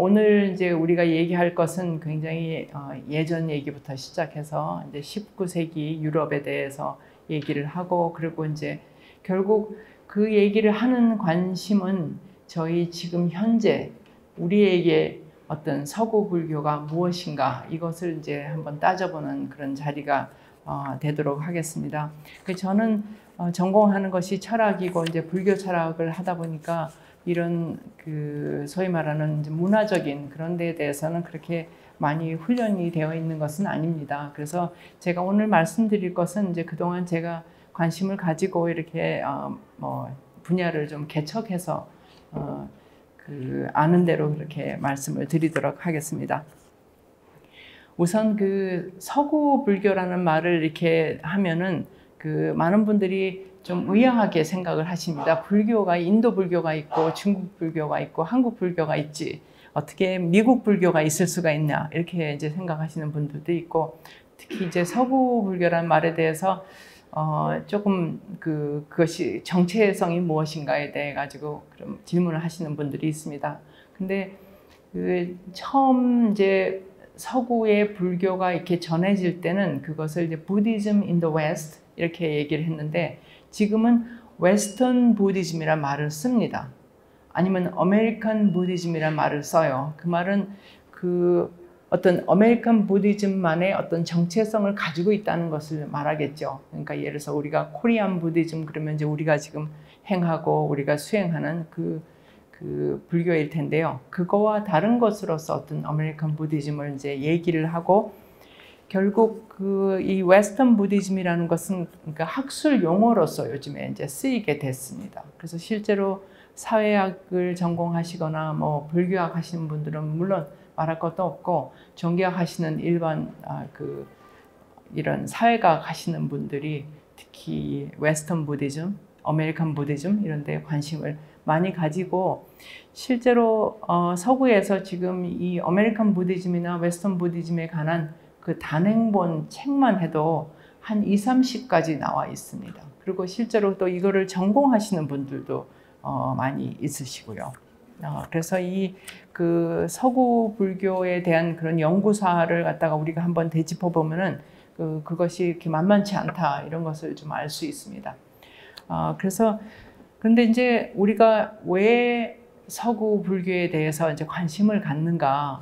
오늘 이제 우리가 얘기할 것은 굉장히 예전 얘기부터 시작해서 이제 19세기 유럽에 대해서 얘기를 하고, 그리고 이제 결국 그 얘기를 하는 관심은 저희 지금 현재 우리에게 어떤 서구 불교가 무엇인가, 이것을 이제 한번 따져보는 그런 자리가 되도록 하겠습니다. 저는 전공하는 것이 철학이고 이제 불교 철학을 하다 보니까 이런 그 소위 말하는 문화적인 그런 데에 대해서는 그렇게 많이 훈련이 되어 있는 것은 아닙니다. 그래서 제가 오늘 말씀드릴 것은 이제 그동안 제가 관심을 가지고 이렇게 분야를 좀 개척해서 그 아는 대로 그렇게 말씀을 드리도록 하겠습니다. 우선 그 서구 불교라는 말을 이렇게 하면은 그 많은 분들이 좀 의아하게 생각을 하십니다. 불교가 인도 불교가 있고 중국 불교가 있고 한국 불교가 있지, 어떻게 미국 불교가 있을 수가 있냐, 이렇게 이제 생각하시는 분들도 있고, 특히 이제 서구 불교라는 말에 대해서 조금 그것이 정체성이 무엇인가에 대해 가지고 그럼 질문을 하시는 분들이 있습니다. 근데 그 처음 이제 서구의 불교가 이렇게 전해질 때는 그것을 이제 Buddhism in the West 이렇게 얘기를 했는데, 지금은 웨스턴 부디즘이라는 말을 씁니다. 아니면 아메리칸 부디즘이라는 말을 써요. 그 말은 그 어떤 아메리칸 부디즘만의 어떤 정체성을 가지고 있다는 것을 말하겠죠. 그러니까 예를 들어서 우리가 코리안 부디즘 그러면 이제 우리가 지금 행하고 우리가 수행하는 그 불교일 텐데요. 그거와 다른 것으로서 어떤 아메리칸 부디즘을 이제 얘기를 하고, 결국 이 웨스턴 부디즘이라는 것은 그러니까 학술 용어로서 요즘에 이제 쓰이게 됐습니다. 그래서 실제로 사회학을 전공하시거나 뭐 불교학 하시는 분들은 물론 말할 것도 없고, 종교학 하시는 일반 이런 사회학 하시는 분들이 특히 웨스턴 부디즘, 아메리칸 부디즘 이런 데 관심을 많이 가지고, 실제로 서구에서 지금 이 아메리칸 부디즘이나 웨스턴 부디즘에 관한 그 단행본 책만 해도 한 20-30가지 나와 있습니다. 그리고 실제로 또 이거를 전공하시는 분들도 많이 있으시고요. 그래서 그 서구 불교에 대한 그런 연구사를 갖다가 우리가 한번 되짚어 보면은 그것이 이렇게 만만치 않다, 이런 것을 좀 알 수 있습니다. 그런데 이제 우리가 왜 서구 불교에 대해서 이제 관심을 갖는가,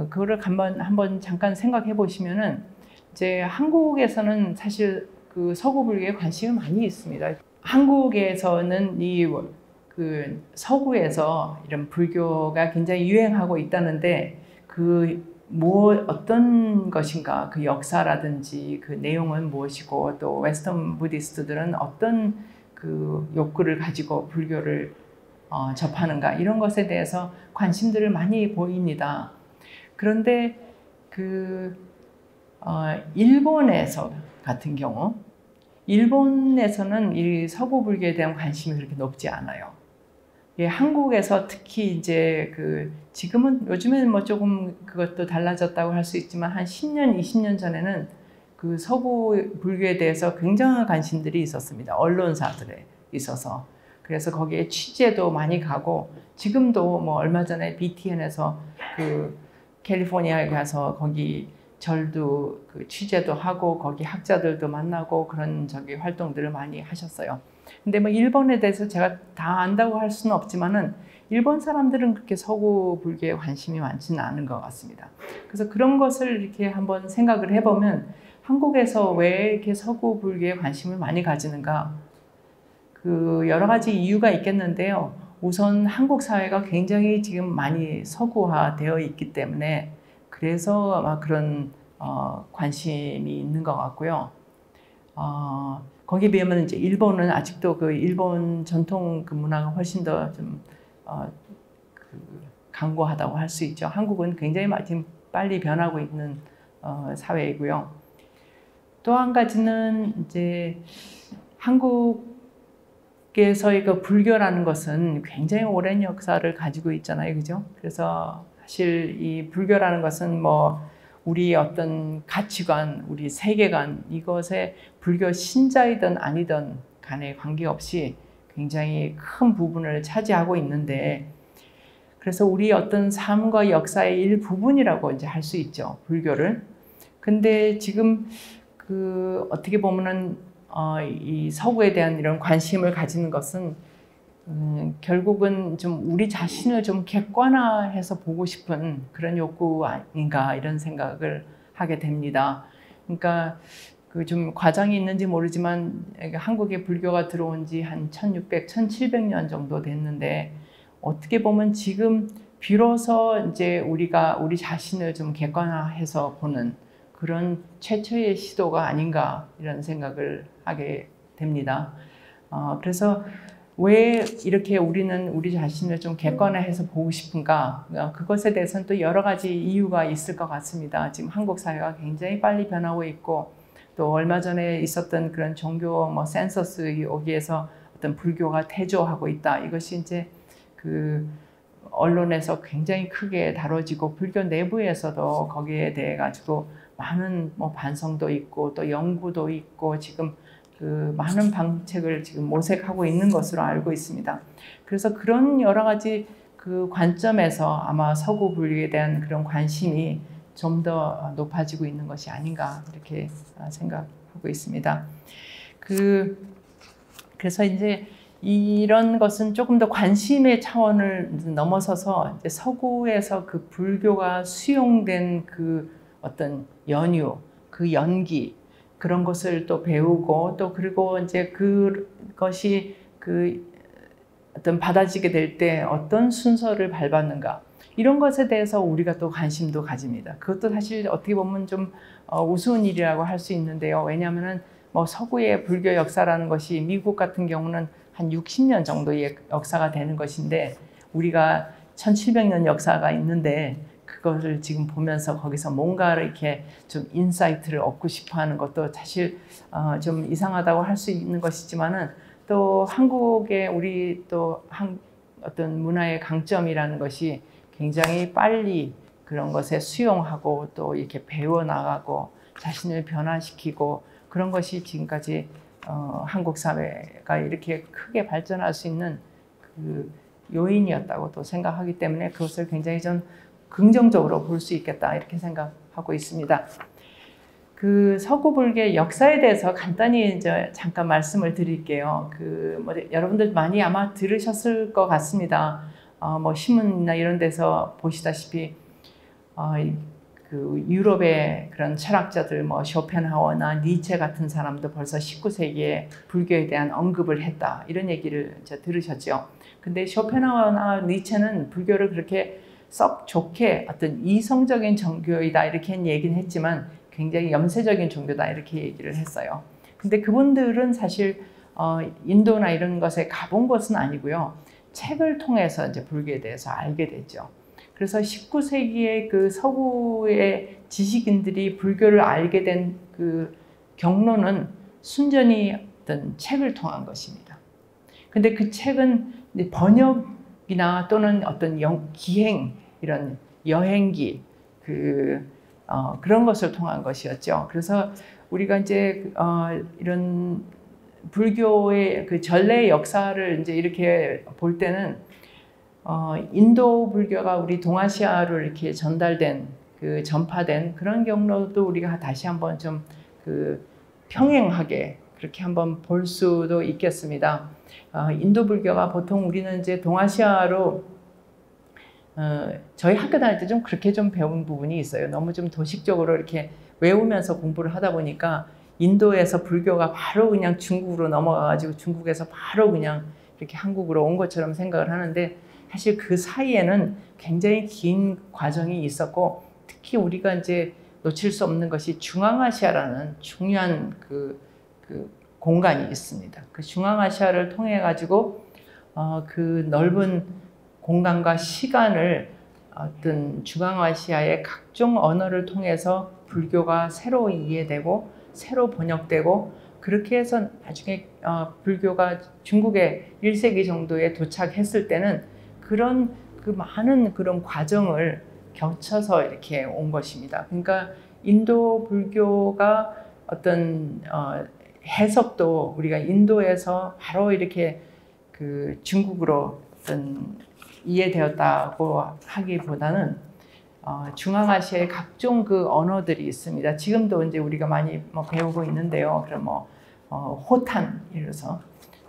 그거를 한번 잠깐 생각해 보시면은, 이제 한국에서는 사실 그 서구 불교에 관심이 많이 있습니다. 한국에서는 그 서구에서 이런 불교가 굉장히 유행하고 있다는데, 어떤 것인가, 그 역사라든지 그 내용은 무엇이고, 또 웨스턴 부디스트들은 어떤 그 욕구를 가지고 불교를 접하는가, 이런 것에 대해서 관심들을 많이 보입니다. 그런데 일본에서 같은 경우, 일본에서는 이 서구 불교에 대한 관심이 그렇게 높지 않아요. 한국에서 특히 이제 지금은 요즘에는 뭐 조금 그것도 달라졌다고 할 수 있지만, 한 10년, 20년 전에는 그 서구 불교에 대해서 굉장한 관심들이 있었습니다. 언론사들에 있어서. 그래서 거기에 취재도 많이 가고, 지금도 뭐 얼마 전에 BTN에서 캘리포니아에 가서 거기 절도 취재도 하고 거기 학자들도 만나고 그런 활동들을 많이 하셨어요. 근데 뭐 일본에 대해서 제가 다 안다고 할 수는 없지만은, 일본 사람들은 그렇게 서구 불교에 관심이 많지는 않은 것 같습니다. 그래서 그런 것을 이렇게 한번 생각을 해보면, 한국에서 왜 이렇게 서구 불교에 관심을 많이 가지는가, 여러 가지 이유가 있겠는데요. 우선 한국 사회가 굉장히 지금 많이 서구화되어 있기 때문에, 그래서 아마 그런 관심이 있는 것 같고요. 거기에 비하면 이제 일본은 아직도 일본 전통 문화가 훨씬 더 좀 강고하다고 할 수 있죠. 한국은 굉장히 지금 빨리 변하고 있는 사회이고요. 또 한 가지는 이제 한국에서의 그 불교라는 것은 굉장히 오랜 역사를 가지고 있잖아요, 그죠? 그래서 사실 이 불교라는 것은 뭐 우리 어떤 가치관, 우리 세계관, 이것에 불교 신자이든 아니든 간에 관계없이 굉장히 큰 부분을 차지하고 있는데, 그래서 우리 어떤 삶과 역사의 일부분이라고 이제 할 수 있죠, 불교를. 근데 지금 그 어떻게 보면은 이 서구에 대한 이런 관심을 가지는 것은 결국은 좀 우리 자신을 좀 객관화해서 보고 싶은 그런 욕구 아닌가 이런 생각을 하게 됩니다. 그러니까 그 좀 과장이 있는지 모르지만 한국에 불교가 들어온 지 한 1600, 1700년 정도 됐는데 어떻게 보면 지금 비로소 이제 우리가 우리 자신을 좀 객관화해서 보는 그런 최초의 시도가 아닌가 이런 생각을 하게 됩니다. 그래서 왜 이렇게 우리는 우리 자신을 좀 객관화해서 보고 싶은가? 그것에 대해서는 또 여러 가지 이유가 있을 것 같습니다. 지금 한국 사회가 굉장히 빨리 변하고 있고 또 얼마 전에 있었던 그런 종교 센서스 여기에서 어떤 불교가 퇴조하고 있다. 이것이 이제 그 언론에서 굉장히 크게 다뤄지고 불교 내부에서도 거기에 대해 가지고 많은 반성도 있고 또 연구도 있고 지금 그 많은 방책을 지금 모색하고 있는 것으로 알고 있습니다. 그래서 그런 여러 가지 그 관점에서 아마 서구 불교에 대한 그런 관심이 좀 더 높아지고 있는 것이 아닌가 이렇게 생각하고 있습니다. 그래서 이제 이런 것은 조금 더 관심의 차원을 넘어서서 이제 서구에서 그 불교가 수용된 그 어떤 연유, 그 연기 그런 것을 또 배우고 또 그리고 이제 그것이 그 어떤 받아지게 될 때 어떤 순서를 밟았는가 이런 것에 대해서 우리가 또 관심도 가집니다. 그것도 사실 어떻게 보면 좀 우스운 일이라고 할 수 있는데요. 왜냐하면은 서구의 불교 역사라는 것이 미국 같은 경우는 한 60년 정도의 역사가 되는 것인데 우리가 1700년 역사가 있는데 그것을 지금 보면서 거기서 뭔가를 이렇게 좀 인사이트를 얻고 싶어 하는 것도 사실 좀 이상하다고 할 수 있는 것이지만은 또 한국의 우리 또 어떤 문화의 강점이라는 것이 굉장히 빨리 그런 것에 수용하고 또 이렇게 배워나가고 자신을 변화시키고 그런 것이 지금까지 한국 사회가 이렇게 크게 발전할 수 있는 그 요인이었다고 또 생각하기 때문에 그것을 굉장히 좀 긍정적으로 볼 수 있겠다 이렇게 생각하고 있습니다. 그 서구 불교의 역사에 대해서 간단히 이제 잠깐 말씀을 드릴게요. 여러분들 많이 아마 들으셨을 것 같습니다. 신문이나 이런 데서 보시다시피 그 유럽의 그런 철학자들 쇼펜하우어나 니체 같은 사람도 벌써 19세기에 불교에 대한 언급을 했다 이런 얘기를 이제 들으셨죠. 근데 쇼펜하우어나 니체는 불교를 그렇게 썩 좋게 어떤 이성적인 종교이다 이렇게 얘기는 했지만 굉장히 염세적인 종교다 이렇게 얘기를 했어요. 근데 그분들은 사실 인도나 이런 것에 가본 것은 아니고요. 책을 통해서 이제 불교에 대해서 알게 됐죠. 그래서 19세기에 그 서구의 지식인들이 불교를 알게 된 그 경로는 순전히 어떤 책을 통한 것입니다. 근데 그 책은 번역이나 또는 어떤 기행, 이런 여행기, 그런 것을 통한 것이었죠. 그래서 우리가 이제 이런 불교의 그 전래 역사를 이제 이렇게 볼 때는 인도 불교가 우리 동아시아로 이렇게 전파된 그런 경로도 우리가 다시 한번 좀 평행하게 그렇게 한번 볼 수도 있겠습니다. 인도 불교가 보통 우리는 이제 동아시아로 저희 학교 다닐 때 좀 그렇게 좀 배운 부분이 있어요. 너무 좀 도식적으로 이렇게 외우면서 공부를 하다 보니까 인도에서 불교가 바로 그냥 중국으로 넘어가가지고 중국에서 바로 그냥 이렇게 한국으로 온 것처럼 생각을 하는데 사실 그 사이에는 굉장히 긴 과정이 있었고 특히 우리가 이제 놓칠 수 없는 것이 중앙아시아라는 중요한 그 공간이 있습니다. 그 중앙아시아를 통해 가지고 그 넓은 공간과 시간을 어떤 중앙아시아의 각종 언어를 통해서 불교가 새로 이해되고 새로 번역되고 그렇게 해서 나중에 불교가 중국에 1세기 정도에 도착했을 때는 그런 그 많은 그런 과정을 거쳐서 이렇게 온 것입니다. 그러니까 인도 불교가 어떤 해석도 우리가 인도에서 바로 이렇게 그 중국으로 어떤 이해되었다고 하기보다는 중앙아시아의 각종 그 언어들이 있습니다. 지금도 이제 우리가 많이 뭐 배우고 있는데요. 그럼 뭐 호탄 이래서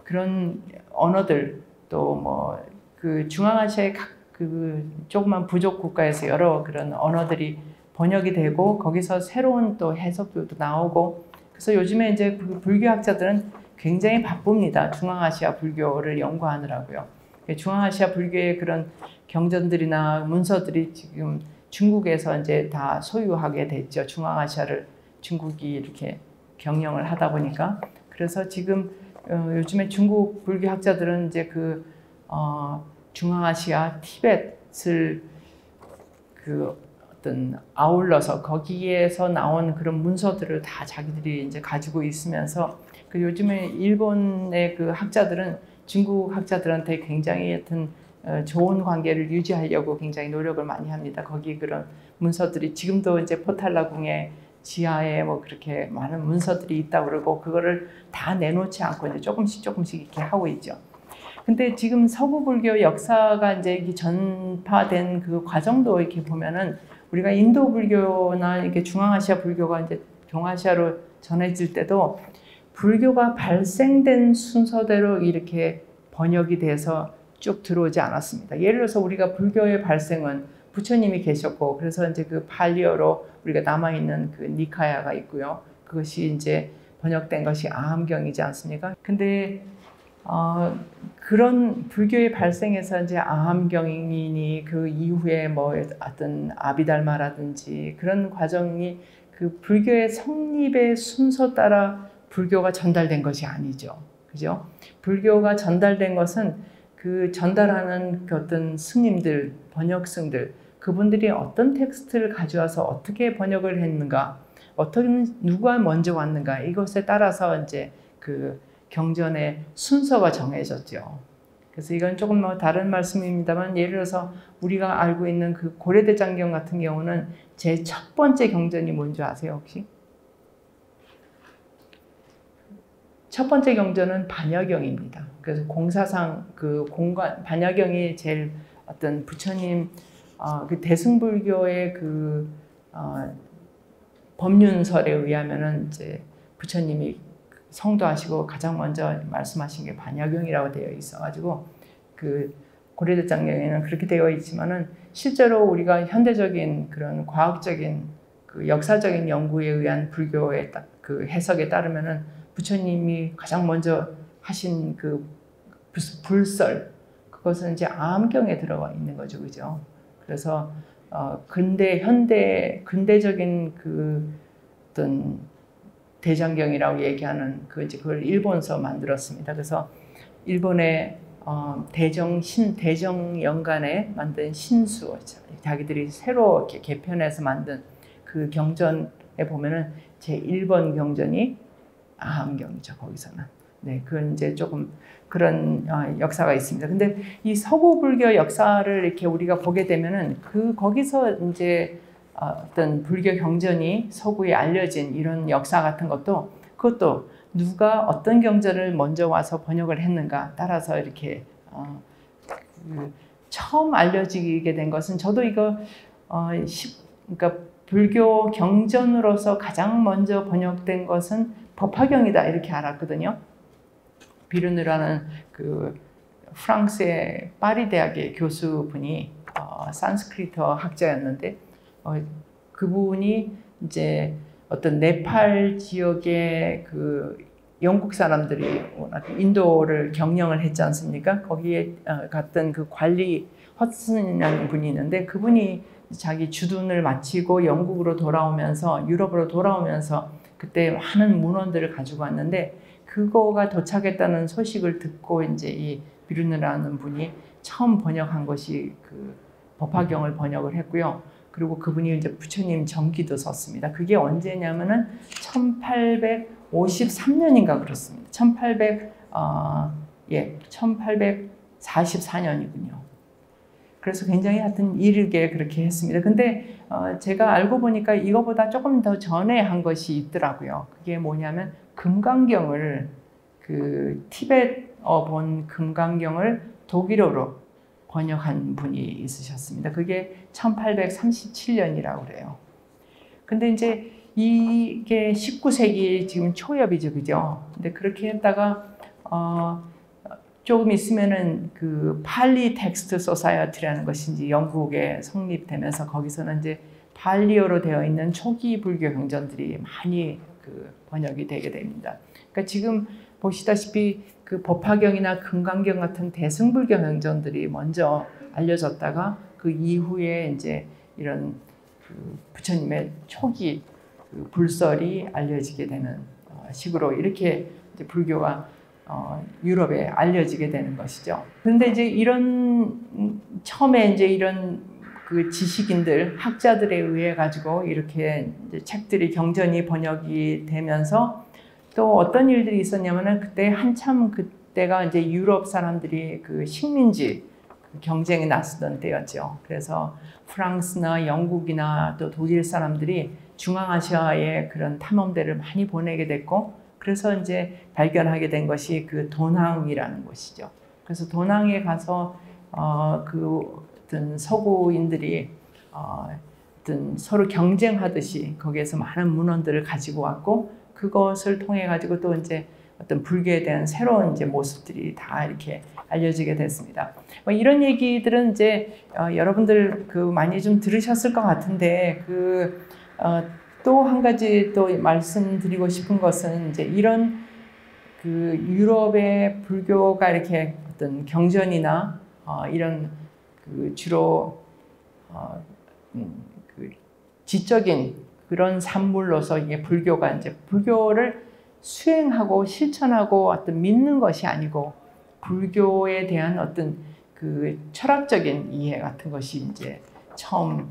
그런 언어들 또 뭐 그 중앙아시아의 각 그 조그만 부족 국가에서 여러 그런 언어들이 번역이 되고 거기서 새로운 또 해석들도 나오고 그래서 요즘에 이제 그 불교학자들은 굉장히 바쁩니다. 중앙아시아 불교를 연구하느라고요. 중앙아시아 불교의 그런 경전들이나 문서들이 지금 중국에서 이제 다 소유하게 됐죠. 중앙아시아를 중국이 이렇게 경영을 하다 보니까. 그래서 지금 요즘에 중국 불교학자들은 이제 중앙아시아 티벳을 그 어떤 아울러서 거기에서 나온 그런 문서들을 다 자기들이 이제 가지고 있으면서 그 요즘에 일본의 그 학자들은 중국 학자들한테 굉장히 하여튼 좋은 관계를 유지하려고 굉장히 노력을 많이 합니다. 거기 그런 문서들이 지금도 이제 포탈라궁의 지하에 뭐 그렇게 많은 문서들이 있다고 그러고 그거를 다 내놓지 않고 이제 조금씩 이렇게 하고 있죠. 근데 지금 서구 불교 역사가 이제 전파된 그 과정도 이렇게 보면은 우리가 인도 불교나 이렇게 중앙아시아 불교가 이제 동아시아로 전해질 때도 불교가 발생된 순서대로 이렇게 번역이 돼서 쭉 들어오지 않았습니다. 예를 들어서 우리가 불교의 발생은 부처님이 계셨고 그래서 이제 그 팔리어로 우리가 남아있는 그 니카야가 있고요. 그것이 이제 번역된 것이 아함경이지 않습니까? 근데 그런 불교의 발생에서 이제 아함경이니 그 이후에 뭐 어떤 아비달마라든지 그런 과정이 그 불교의 성립의 순서 따라 불교가 전달된 것이 아니죠. 그죠? 불교가 전달된 것은 그 전달하는 그 어떤 스님들, 번역승들, 그분들이 어떤 텍스트를 가져와서 어떻게 번역을 했는가, 누가 먼저 왔는가, 이것에 따라서 이제 그 경전의 순서가 정해졌죠. 그래서 이건 조금 뭐 다른 말씀입니다만 예를 들어서 우리가 알고 있는 그 고려대장경 같은 경우는 제 첫 번째 경전이 뭔지 아세요 혹시? 첫 번째 경전은 반야경입니다. 그래서 공사상 그 반야경이 제일 어떤 부처님 그 대승불교의 그 법륜설에 의하면은 이제 부처님이 성도하시고 가장 먼저 말씀하신 게 반야경이라고 되어 있어가지고 그 고려대장경에는 그렇게 되어 있지만은 실제로 우리가 현대적인 그런 과학적인 그 역사적인 연구에 의한 불교의 그 해석에 따르면은 부처님이 가장 먼저 하신 그 불설 그것은 이제 아함경에 들어가 있는 거죠, 그죠? 그래서 근대적인 그 어떤 대장경이라고 얘기하는 그걸 일본서 만들었습니다. 그래서 일본의 대정연간에 만든 신수, 자기들이 새로 이렇게 개편해서 만든 그 경전에 보면은 제 1번 경전이 아함경이죠, 거기서는. 네, 그건 이제 조금 그런 역사가 있습니다. 근데 이 서구 불교 역사를 이렇게 우리가 보게 되면은 거기서 이제 어떤 불교 경전이 서구에 알려진 이런 역사 같은 그것도 누가 어떤 경전을 먼저 와서 번역을 했는가 따라서 이렇게 처음 알려지게 된 것은 저도 이거 그러니까 불교 경전으로서 가장 먼저 번역된 것은 법화경이다 이렇게 알았거든요. 비르누라는 그 프랑스의 파리 대학의 교수분이 산스크리트어 학자였는데 그분이 이제 어떤 네팔 지역의 그 영국 사람들이 인도를 경영을 했지 않습니까? 거기에 갔던 그 관리 허슨이라는 분이 있는데 그분이 자기 주둔을 마치고 영국으로 돌아오면서 유럽으로 돌아오면서 그때 많은 문헌들을 가지고 왔는데 그거가 도착했다는 소식을 듣고 이제 이 비르누라는 분이 처음 번역한 것이 그 법화경을 번역을 했고요. 그리고 그분이 이제 부처님 정기도 썼습니다. 그게 언제냐면은 1853년인가 그렇습니다. 1844년이군요. 그래서 굉장히 하여튼 이르게 그렇게 했습니다. 근데 제가 알고 보니까 이거보다 조금 더 전에 한 것이 있더라고요. 그게 뭐냐면 금강경을 그 티벳어 본 금강경을 독일어로 번역한 분이 있으셨습니다. 그게 1837년이라고 그래요. 근데 이제 이게 19세기 지금 초엽이죠, 그죠? 근데 그렇게 했다가 조금 있으면은 그 팔리 텍스트 소사이어티라는 것이 이제 영국에 성립되면서 거기서는 이제 발리어로 되어 있는 초기 불교 경전들이 많이 그 번역이 되게 됩니다. 그러니까 지금 보시다시피 그 법화경이나 금강경 같은 대승불교 경전들이 먼저 알려졌다가 그 이후에 이제 이런 그 부처님의 초기 그 불설이 알려지게 되는 식으로 이렇게 이제 불교가 유럽에 알려지게 되는 것이죠. 그런데 이제 이런 처음에 이제 이런 그 지식인들, 학자들에 의해 가지고 이렇게 이제 책들이 경전이 번역이 되면서 또 어떤 일들이 있었냐면은 그때 한참 그때가 이제 유럽 사람들이 그 식민지 경쟁에 나서던 때였죠. 그래서 프랑스나 영국이나 또 독일 사람들이 중앙아시아에 그런 탐험대를 많이 보내게 됐고, 그래서 이제 발견하게 된 것이 그 도낭이라는 곳이죠. 그래서 도낭에 가서 그 어떤 서구인들이 어떤 서로 경쟁하듯이 거기에서 많은 문헌들을 가지고 왔고, 그것을 통해 가지고 또 이제 어떤 불교에 대한 새로운 이제 모습들이 다 이렇게 알려지게 됐습니다. 뭐 이런 얘기들은 이제 여러분들 그 많이 좀 들으셨을 것 같은데 또 한 가지 또 말씀드리고 싶은 것은 이제 이런 그 유럽의 불교가 이렇게 어떤 경전이나 이런 그 주로 그 지적인 그런 산물로서 이게 불교가 이제 불교를 수행하고 실천하고 어떤 믿는 것이 아니고 불교에 대한 어떤 그 철학적인 이해 같은 것이 이제 처음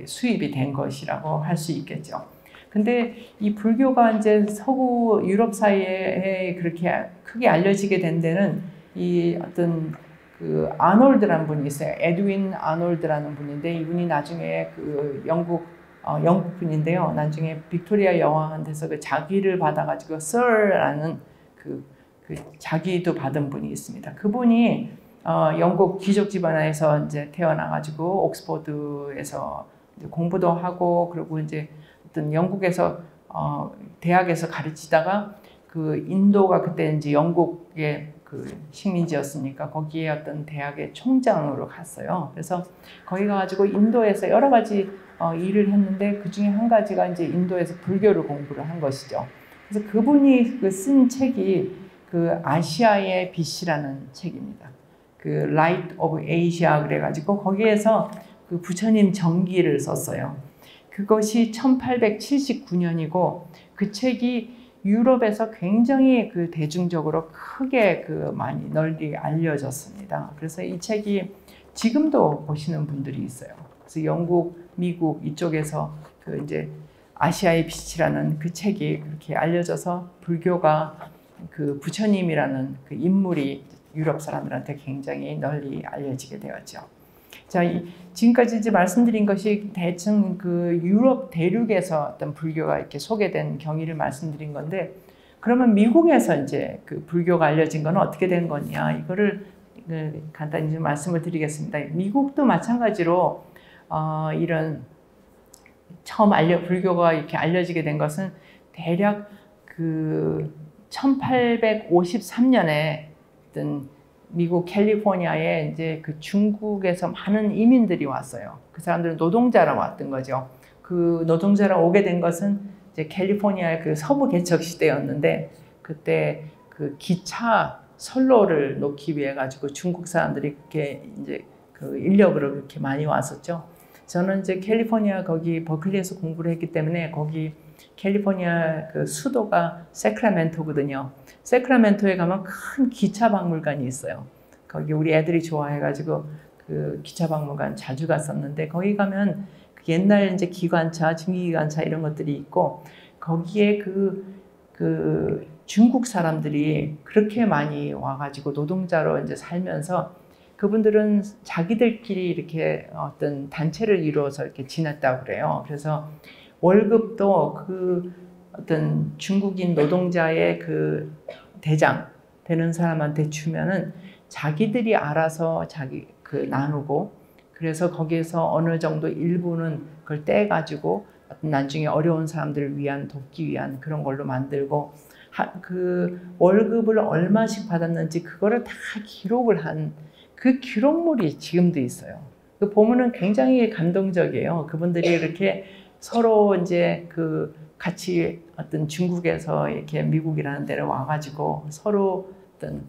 수입이 된 것이라고 할 수 있겠죠. 근데 이 불교가 이제 서구 유럽 사이에 그렇게 크게 알려지게 된 데는 이 어떤 그 아놀드라는 분이 있어요. 에드윈 아놀드라는 분인데 이분이 나중에 그 영국 분인데요. 나중에 빅토리아 여왕한테서 그 자기를 받아가지고 Sir라는 그 자기도 받은 분이 있습니다. 그분이 영국 귀족 집안에서 이제 태어나가지고 옥스퍼드에서 공부도 하고 그리고 이제 어떤 영국에서 대학에서 가르치다가 그 인도가 그때 이제 영국의 그 식민지였으니까 거기에 어떤 대학의 총장으로 갔어요. 그래서 거기 가가지고 인도에서 여러 가지 일을 했는데 그 중에 한 가지가 이제 인도에서 불교를 공부를 한 것이죠. 그래서 그분이 그 쓴 책이 그 아시아의 빛이라는 책입니다. 그 Light of Asia 그래가지고 거기에서 그 부처님 정기를 썼어요. 그것이 1879년이고 그 책이 유럽에서 굉장히 그 대중적으로 크게 그 많이 널리 알려졌습니다. 그래서 이 책이 지금도 보시는 분들이 있어요. 그래서 영국, 미국 이쪽에서 그 이제 아시아의 빛이라는 그 책이 그렇게 알려져서 불교가 그 부처님이라는 그 인물이 유럽 사람들한테 굉장히 널리 알려지게 되었죠. 자, 지금까지 이제 말씀드린 것이 대충 그 유럽 대륙에서 어떤 불교가 이렇게 소개된 경위를 말씀드린 건데, 그러면 미국에서 이제 그 불교가 알려진 건 어떻게 된 거냐, 이거를 간단히 좀 말씀을 드리겠습니다. 미국도 마찬가지로 이런 처음 불교가 이렇게 알려지게 된 것은 대략 그 1853년에 어떤 미국 캘리포니아에 이제 그 중국에서 많은 이민들이 왔어요. 그 사람들은 노동자로 왔던 거죠. 그 노동자로 오게 된 것은 이제 캘리포니아의 그 서부 개척 시대였는데 그때 그 기차 선로를 놓기 위해 가지고 중국 사람들이 이렇게 이제 그 인력으로 그렇게 많이 왔었죠. 저는 이제 캘리포니아 거기 버클리에서 공부를 했기 때문에 거기 캘리포니아 그 수도가 세크라멘토거든요. 세크라멘토에 가면 큰 기차 박물관이 있어요. 거기 우리 애들이 좋아해가지고 그 기차 박물관 자주 갔었는데 거기 가면 그 옛날 이제 기관차, 증기기관차 이런 것들이 있고 거기에 그 중국 사람들이 그렇게 많이 와가지고 노동자로 이제 살면서 그분들은 자기들끼리 이렇게 어떤 단체를 이루어서 이렇게 지냈다고 그래요. 그래서 월급도 그 어떤 중국인 노동자의 그 대장 되는 사람한테 주면은 자기들이 알아서 나누고, 그래서 거기에서 어느 정도 일부는 그걸 떼가지고 나중에 어려운 사람들을 위한, 돕기 위한 그런 걸로 만들고, 그 월급을 얼마씩 받았는지 그거를 다 기록을 한 그 기록물이 지금도 있어요. 그 보면은 굉장히 감동적이에요. 그분들이 이렇게 서로 이제 그 같이 어떤 중국에서 이렇게 미국이라는 데를 와가지고 서로 어떤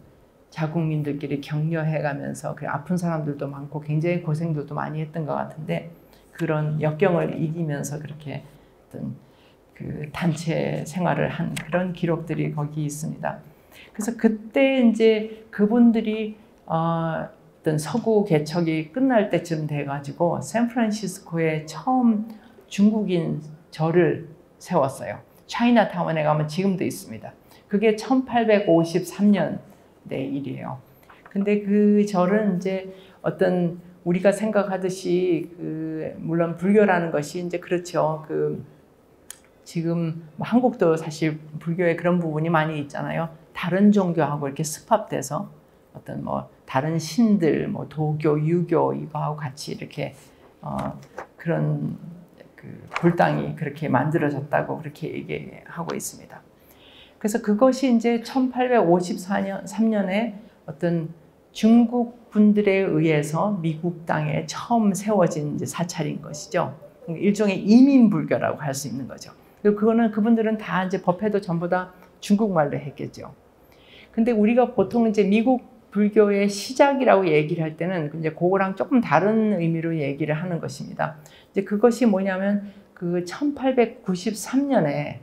자국민들끼리 격려해가면서 그 아픈 사람들도 많고 굉장히 고생들도 많이 했던 것 같은데, 그런 역경을 이기면서 그렇게 어떤 그 단체 생활을 한 그런 기록들이 거기 있습니다. 그래서 그때 이제 그분들이 어떤 서구 개척이 끝날 때쯤 돼가지고 샌프란시스코에 처음 중국인 절을 세웠어요. 차이나타운에 가면 지금도 있습니다. 그게 1853년의 일이에요. 근데 그 절은 이제 어떤 우리가 생각하듯이 물론 불교라는 것이 이제 그렇죠. 지금 한국도 사실 불교에 그런 부분이 많이 있잖아요. 다른 종교하고 이렇게 습합돼서 어떤 다른 신들, 도교, 유교 이거하고 같이 이렇게 그런 불당이 그렇게 만들어졌다고 그렇게 얘기하고 있습니다. 그래서 그것이 이제 1853년에 어떤 중국 분들에 의해서 미국 땅에 처음 세워진 이제 사찰인 것이죠. 일종의 이민 불교라고 할 수 있는 거죠. 그리고 그분들은 다 이제 법회도 전부 다 중국말로 했겠죠. 근데 우리가 보통 이제 미국 불교의 시작이라고 얘기를 할 때는 이제 그거랑 조금 다른 의미로 얘기를 하는 것입니다. 이제 그것이 뭐냐면 1893년에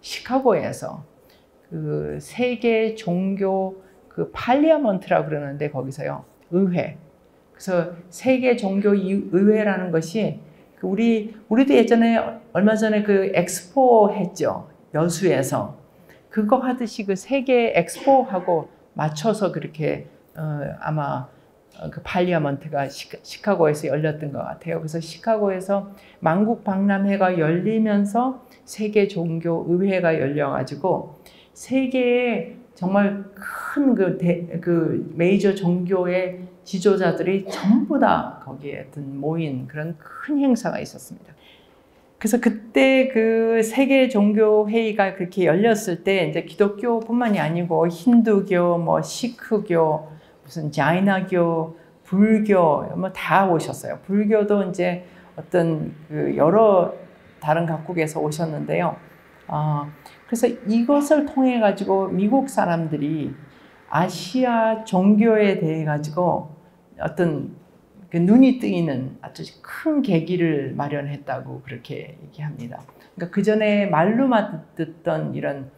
시카고에서 세계 종교 팔리아먼트라고 그러는데 거기서요, 의회. 그래서 세계 종교 의회라는 것이 우리도 예전에 얼마 전에 엑스포 했죠. 여수에서. 그거 하듯이 세계 엑스포하고 맞춰서 그렇게 아마 그 팔리아먼트가 시카고에서 열렸던 것 같아요. 그래서 시카고에서 만국 박람회가 열리면서 세계 종교 의회가 열려가지고 세계에 정말 큰 메이저 종교의 지도자들이 전부 다 거기에 모인 그런 큰 행사가 있었습니다. 그래서 그때 세계 종교 회의가 그렇게 열렸을 때 이제 기독교뿐만이 아니고 힌두교, 시크교, 무슨 자이나교, 불교 다 오셨어요. 불교도 이제 어떤 여러 다른 각국에서 오셨는데요. 그래서 이것을 통해 가지고 미국 사람들이 아시아 종교에 대해 가지고 어떤 눈이 뜨이는 아주 큰 계기를 마련했다고 그렇게 얘기합니다. 그러니까 그 전에 말로만 듣던 이런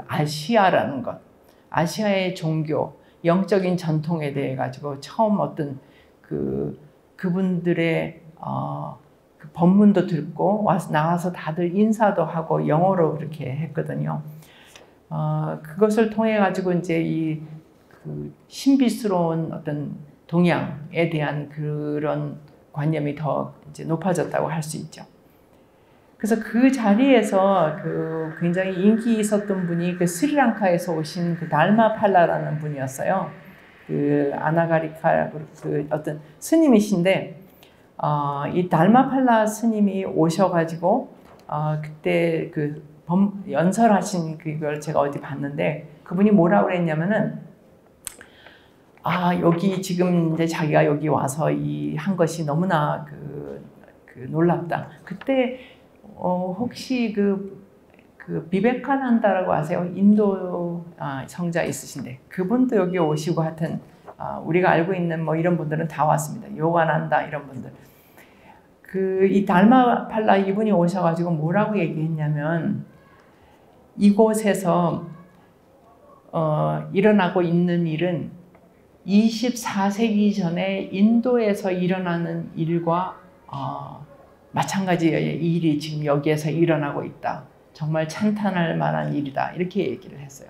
아시아라는 것, 아시아의 종교, 영적인 전통에 대해 가지고 처음 어떤 그분들의 법문도 듣고 나와서 다들 인사도 하고 영어로 그렇게 했거든요. 그것을 통해 가지고 이제 이 신비스러운 어떤 동양에 대한 그런 관념이 더 이제 높아졌다고 할 수 있죠. 그래서 그 자리에서 굉장히 인기 있었던 분이 스리랑카에서 오신 달마팔라라는 분이었어요. 아나가리카 어떤 스님이신데, 이 달마팔라 스님이 오셔가지고 그때 연설하신 그걸 제가 어디 봤는데, 그분이 뭐라고 그랬냐면은 여기 지금 이제 자기가 여기 와서 한 것이 너무나 놀랍다. 그때 혹시 비베카난다라고 아세요? 인도 성자 있으신데 그분도 여기 오시고 하여튼 우리가 알고 있는 이런 분들은 다 왔습니다. 요가난다 이런 분들. 이 달마팔라 이분이 오셔가지고 뭐라고 얘기했냐면, 이곳에서 일어나고 있는 일은 24세기 전에 인도에서 일어나는 일과 마찬가지의 일이 지금 여기에서 일어나고 있다. 정말 찬탄할 만한 일이다. 이렇게 얘기를 했어요.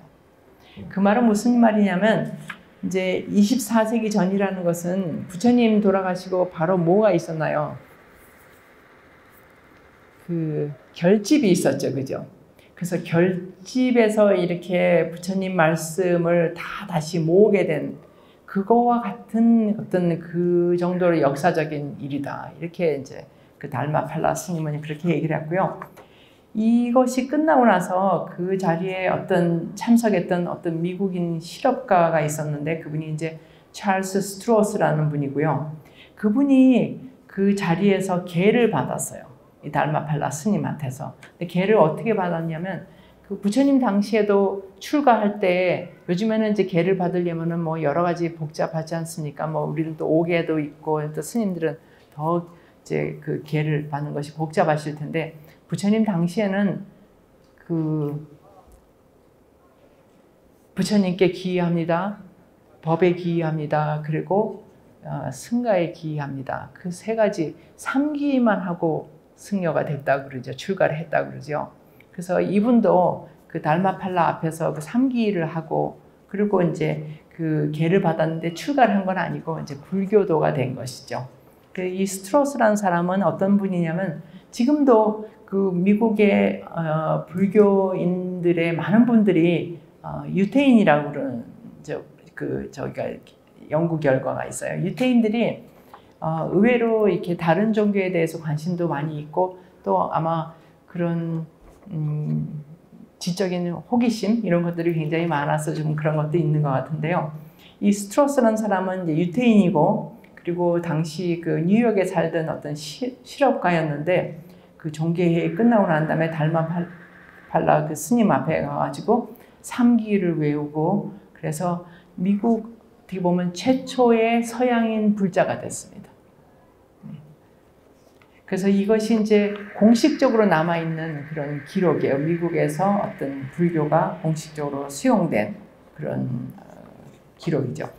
그 말은 무슨 말이냐면, 이제 24세기 전이라는 것은 부처님 돌아가시고 바로 뭐가 있었나요? 결집이 있었죠. 그죠? 그래서 결집에서 이렇게 부처님 말씀을 다시 모으게 된 그거와 같은 어떤 그 정도로 역사적인 일이다. 이렇게 이제 그 달마팔라 스님은 그렇게 얘기를 했고요. 이것이 끝나고 나서 그 자리에 어떤 참석했던 어떤 미국인 실업가가 있었는데 그분이 이제 찰스 스트로스라는 분이고요. 그분이 그 자리에서 계를 받았어요. 이 달마팔라 스님한테서. 근데 계를 어떻게 받았냐면 그 부처님 당시에도 출가할 때 요즘에는 이제 계를 받으려면은 뭐 여러 가지 복잡하지 않습니까? 뭐 우리는 또 오계도 있고 또 스님들은 더 이제 그 계를 받는 것이 복잡하실 텐데 부처님 당시에는 그 부처님께 기의합니다. 법에 기의합니다. 그리고 승가에 기의합니다. 그 세 가지 3기만 하고 승려가 됐다고 그러죠. 출가를 했다고 그러죠. 그래서 이분도 그 달마팔라 앞에서 그 3기를 하고 그리고 이제 그 계를 받았는데 출가를 한 건 아니고 이제 불교도가 된 것이죠. 이 스트로스라는 사람은 어떤 분이냐면 지금도 그 미국의 불교인들의 많은 분들이 유태인이라고 그러는 저기가 연구 결과가 있어요. 유태인들이 의외로 이렇게 다른 종교에 대해서 관심도 많이 있고 또 아마 그런 지적인 호기심 이런 것들이 굉장히 많아서 좀 그런 것도 있는 것 같은데요. 이 스트로스라는 사람은 이제 유태인이고 그리고 당시 그 뉴욕에 살던 어떤 실업가였는데 그 종교회의 끝나고 난 다음에 달마팔라 그 스님 앞에 가가지고 3기를 외우고 그래서 미국 어떻게 보면 최초의 서양인 불자가 됐습니다. 그래서 이것이 이제 공식적으로 남아있는 그런 기록이에요. 미국에서 어떤 불교가 공식적으로 수용된 그런 기록이죠.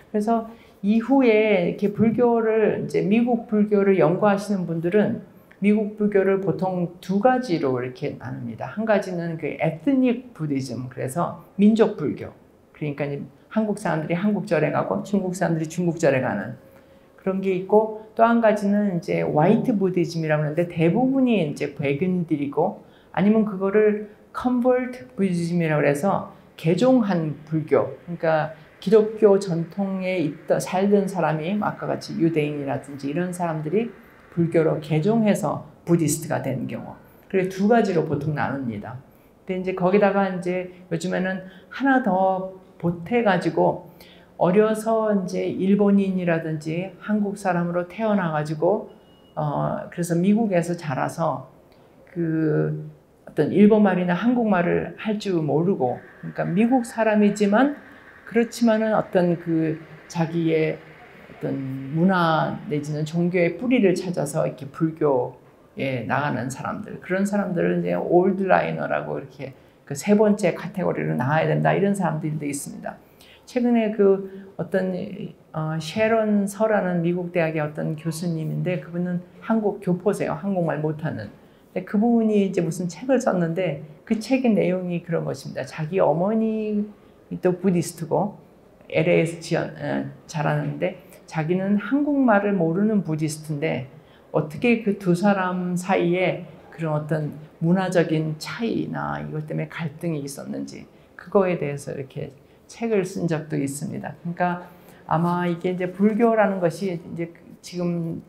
그래서 이후에 이렇게 불교를 이제 미국 불교를 연구하시는 분들은 미국 불교를 보통 두 가지로 이렇게 나눕니다. 한 가지는 그 에트닉 부디즘, 그래서 민족 불교. 그러니까 한국 사람들이 한국절에 가고 중국 사람들이 중국절에 가는 그런 게 있고 또 한 가지는 이제 화이트 부디즘이라고 하는데 대부분이 이제 백인들이고 아니면 그거를 컨버트 부디즘이라고 해서 개종한 불교. 그러니까 기독교 전통에 살던 사람이 아까 같이 유대인이라든지 이런 사람들이 불교로 개종해서 부디스트가 된 경우. 그래 두 가지로 보통 나눕니다. 근데 이제 거기다가 이제 요즘에는 하나 더 보태가지고 어려서 이제 일본인이라든지 한국 사람으로 태어나가지고 그래서 미국에서 자라서 그 어떤 일본말이나 한국말을 할 줄 모르고 그러니까 미국 사람이지만 그렇지만은 어떤 그 자기의 어떤 문화 내지는 종교의 뿌리를 찾아서 이렇게 불교에 나가는 사람들 그런 사람들을 이제 올드 라이너라고 이렇게 그 세 번째 카테고리로 나와야 된다 이런 사람들도 있습니다. 최근에 그 어떤 셰런 서라는 미국 대학의 어떤 교수님인데 그분은 한국 교포세요. 한국말 못하는. 근데 그분이 이제 무슨 책을 썼는데 그 책의 내용이 그런 것입니다. 자기 어머니 또 부디스트고 LA에서 자라는데 자기는 한국말을 모르는 부디스트인데 어떻게 그 두 사람 사이에 그런 어떤 문화적인 차이나 이것 때문에 갈등이 있었는지 그거에 대해서 이렇게 책을 쓴 적도 있습니다. 그러니까 아마 이게 이제 불교라는 것이 이제 지금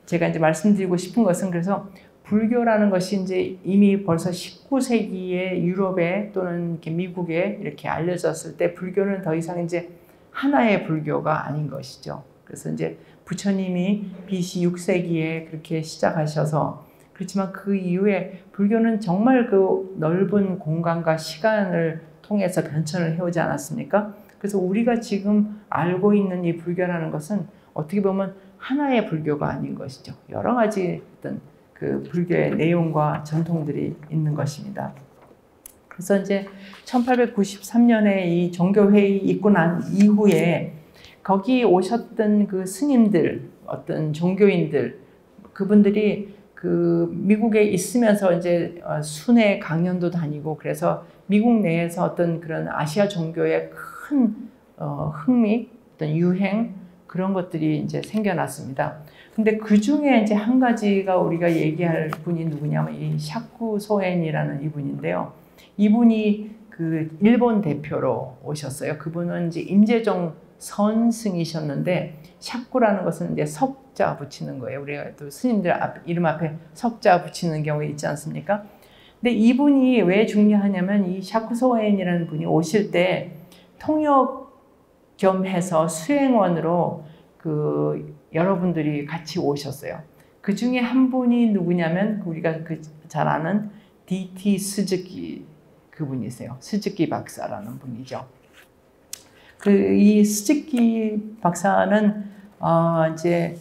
제가 이제 말씀드리고 싶은 것은 그래서 불교라는 것이 이제 이미 벌써 19세기에 유럽에 또는 이렇게 미국에 이렇게 알려졌을 때 불교는 더 이상 이제 하나의 불교가 아닌 것이죠. 그래서 이제 부처님이 BC 6세기에 그렇게 시작하셔서 그렇지만 그 이후에 불교는 정말 그 넓은 공간과 시간을 통해서 변천을 해오지 않았습니까? 그래서 우리가 지금 알고 있는 이 불교라는 것은 어떻게 보면 하나의 불교가 아닌 것이죠. 여러 가지 어떤 그 불교의 내용과 전통들이 있는 것입니다. 그래서 이제 1893년에 이 종교회의 있고 난 이후에 거기 오셨던 그 스님들, 어떤 종교인들, 그분들이 그 미국에 있으면서 이제 순회 강연도 다니고 그래서 미국 내에서 어떤 그런 아시아 종교의 큰 흥미, 어떤 유행 그런 것들이 이제 생겨났습니다. 근데 그 중에 이제 한 가지가 우리가 얘기할 분이 누구냐면 이 샤쿠 소엔이라는 이분인데요. 이분이 그 일본 대표로 오셨어요. 그분은 이제 임재정 선승이셨는데 샤쿠라는 것은 이제 석자 붙이는 거예요. 우리가 또 스님들 이름 앞에 석자 붙이는 경우 있지 않습니까? 근데 이분이 왜 중요하냐면 이 샤쿠소엔이라는 분이 오실 때 통역 겸 해서 수행원으로 그 여러분들이 같이 오셨어요. 그 중에 한 분이 누구냐면 우리가 잘 아는 D.T. 스즈키 그분이세요. 스즈키 박사라는 분이죠. 이 스즈키 박사는 이제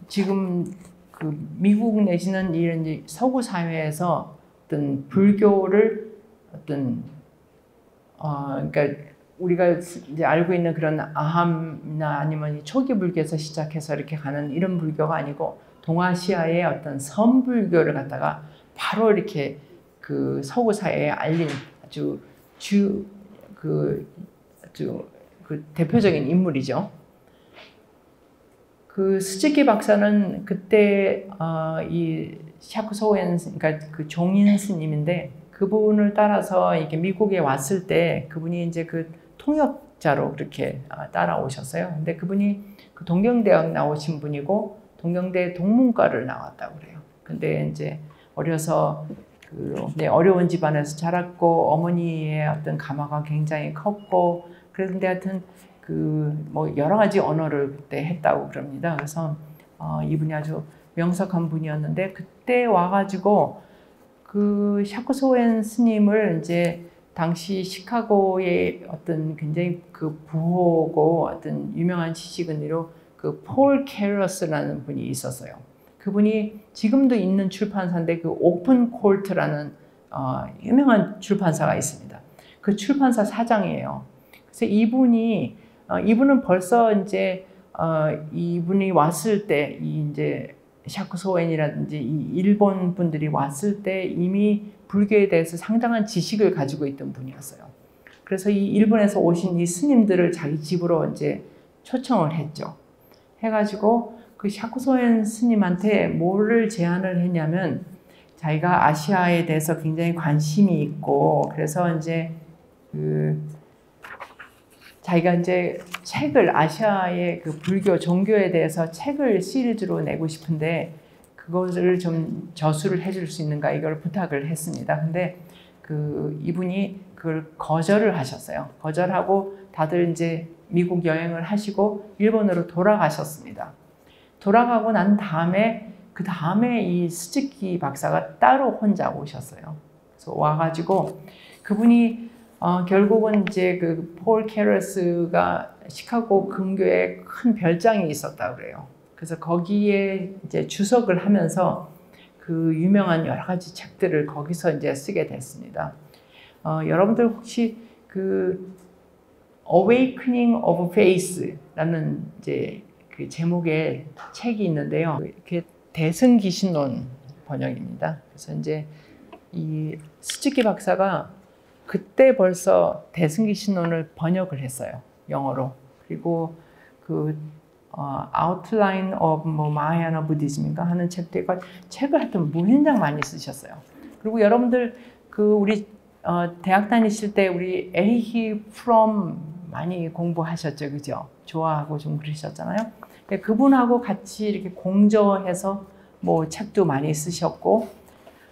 지금 그 미국 내지는 이런 이제 서구 사회에서 어떤 불교를 어떤 그러니까 우리가 이제 알고 있는 그런 아함이나 아니면 초기 불교에서 시작해서 이렇게 가는 이런 불교가 아니고 동아시아의 어떤 선불교를 갖다가 바로 이렇게 그 서구 사회에 알린 아주 그 대표적인 인물이죠. 그 스즈키 박사는 그때 이 샤쿠소엔 그러니까 그 종인 스님인데 그분을 따라서 이렇게 미국에 왔을 때 그분이 이제 그 통역자로 그렇게 따라오셨어요. 근데 그분이 그 동경대학 나오신 분이고 동경대 동문과를 나왔다고 그래요. 근데 이제 어려서 어려운 집안에서 자랐고 어머니의 어떤 가마가 굉장히 컸고 그런데 하여튼 뭐 여러 가지 언어를 그때 했다고 그럽니다. 그래서 이분이 아주 명석한 분이었는데 그때 와가지고 그 샤쿠소엔 스님을 이제 당시 시카고의 어떤 굉장히 그 부호고 어떤 유명한 지식인으로 그 폴 캐러스라는 분이 있었어요. 그분이 지금도 있는 출판사인데 그 오픈 콜트라는 유명한 출판사가 있습니다. 그 출판사 사장이에요. 그래서 이분은 벌써 이제 이분이 왔을 때 이제 샤쿠소엔이라든지 이 일본 분들이 왔을 때 이미 불교에 대해서 상당한 지식을 가지고 있던 분이었어요. 그래서 이 일본에서 오신 이 스님들을 자기 집으로 이제 초청을 했죠. 해가지고 그 샤쿠소엔 스님한테 뭐를 제안을 했냐면 자기가 아시아에 대해서 굉장히 관심이 있고 그래서 이제 자기가 이제 책을 아시아의 그 불교 종교에 대해서 책을 시리즈로 내고 싶은데 그것을 좀 저수를 해줄 수 있는가 이걸 부탁을 했습니다. 근데 이분이 그걸 거절을 하셨어요. 거절하고 다들 이제 미국 여행을 하시고 일본으로 돌아가셨습니다. 돌아가고 난 다음에 그 다음에 이 스즈키 박사가 따로 혼자 오셨어요. 그래서 와가지고 그분이 결국은 이제 그 폴 캐러스가 시카고 금교에 큰 별장이 있었다 그래요. 그래서 거기에 이제 주석을 하면서 그 유명한 여러 가지 책들을 거기서 이제 쓰게 됐습니다. 여러분들 혹시 그 Awakening of Faith라는 이제 그 제목의 책이 있는데요. 이렇게 대승기신론 번역입니다. 그래서 이제 이 스즈키 박사가 그때 벌써 대승기신론을 번역을 했어요. 영어로. 그리고 Outline of Mahayana Buddhism인가 하는 책도 있고 책을 하여튼 무진장 많이 쓰셨어요. 그리고 여러분들 우리 대학 다니실 때 우리 에리히 프롬 많이 공부하셨죠, 그죠? 좋아하고 좀 그러셨잖아요. 그분하고 같이 이렇게 공저해서 뭐 책도 많이 쓰셨고,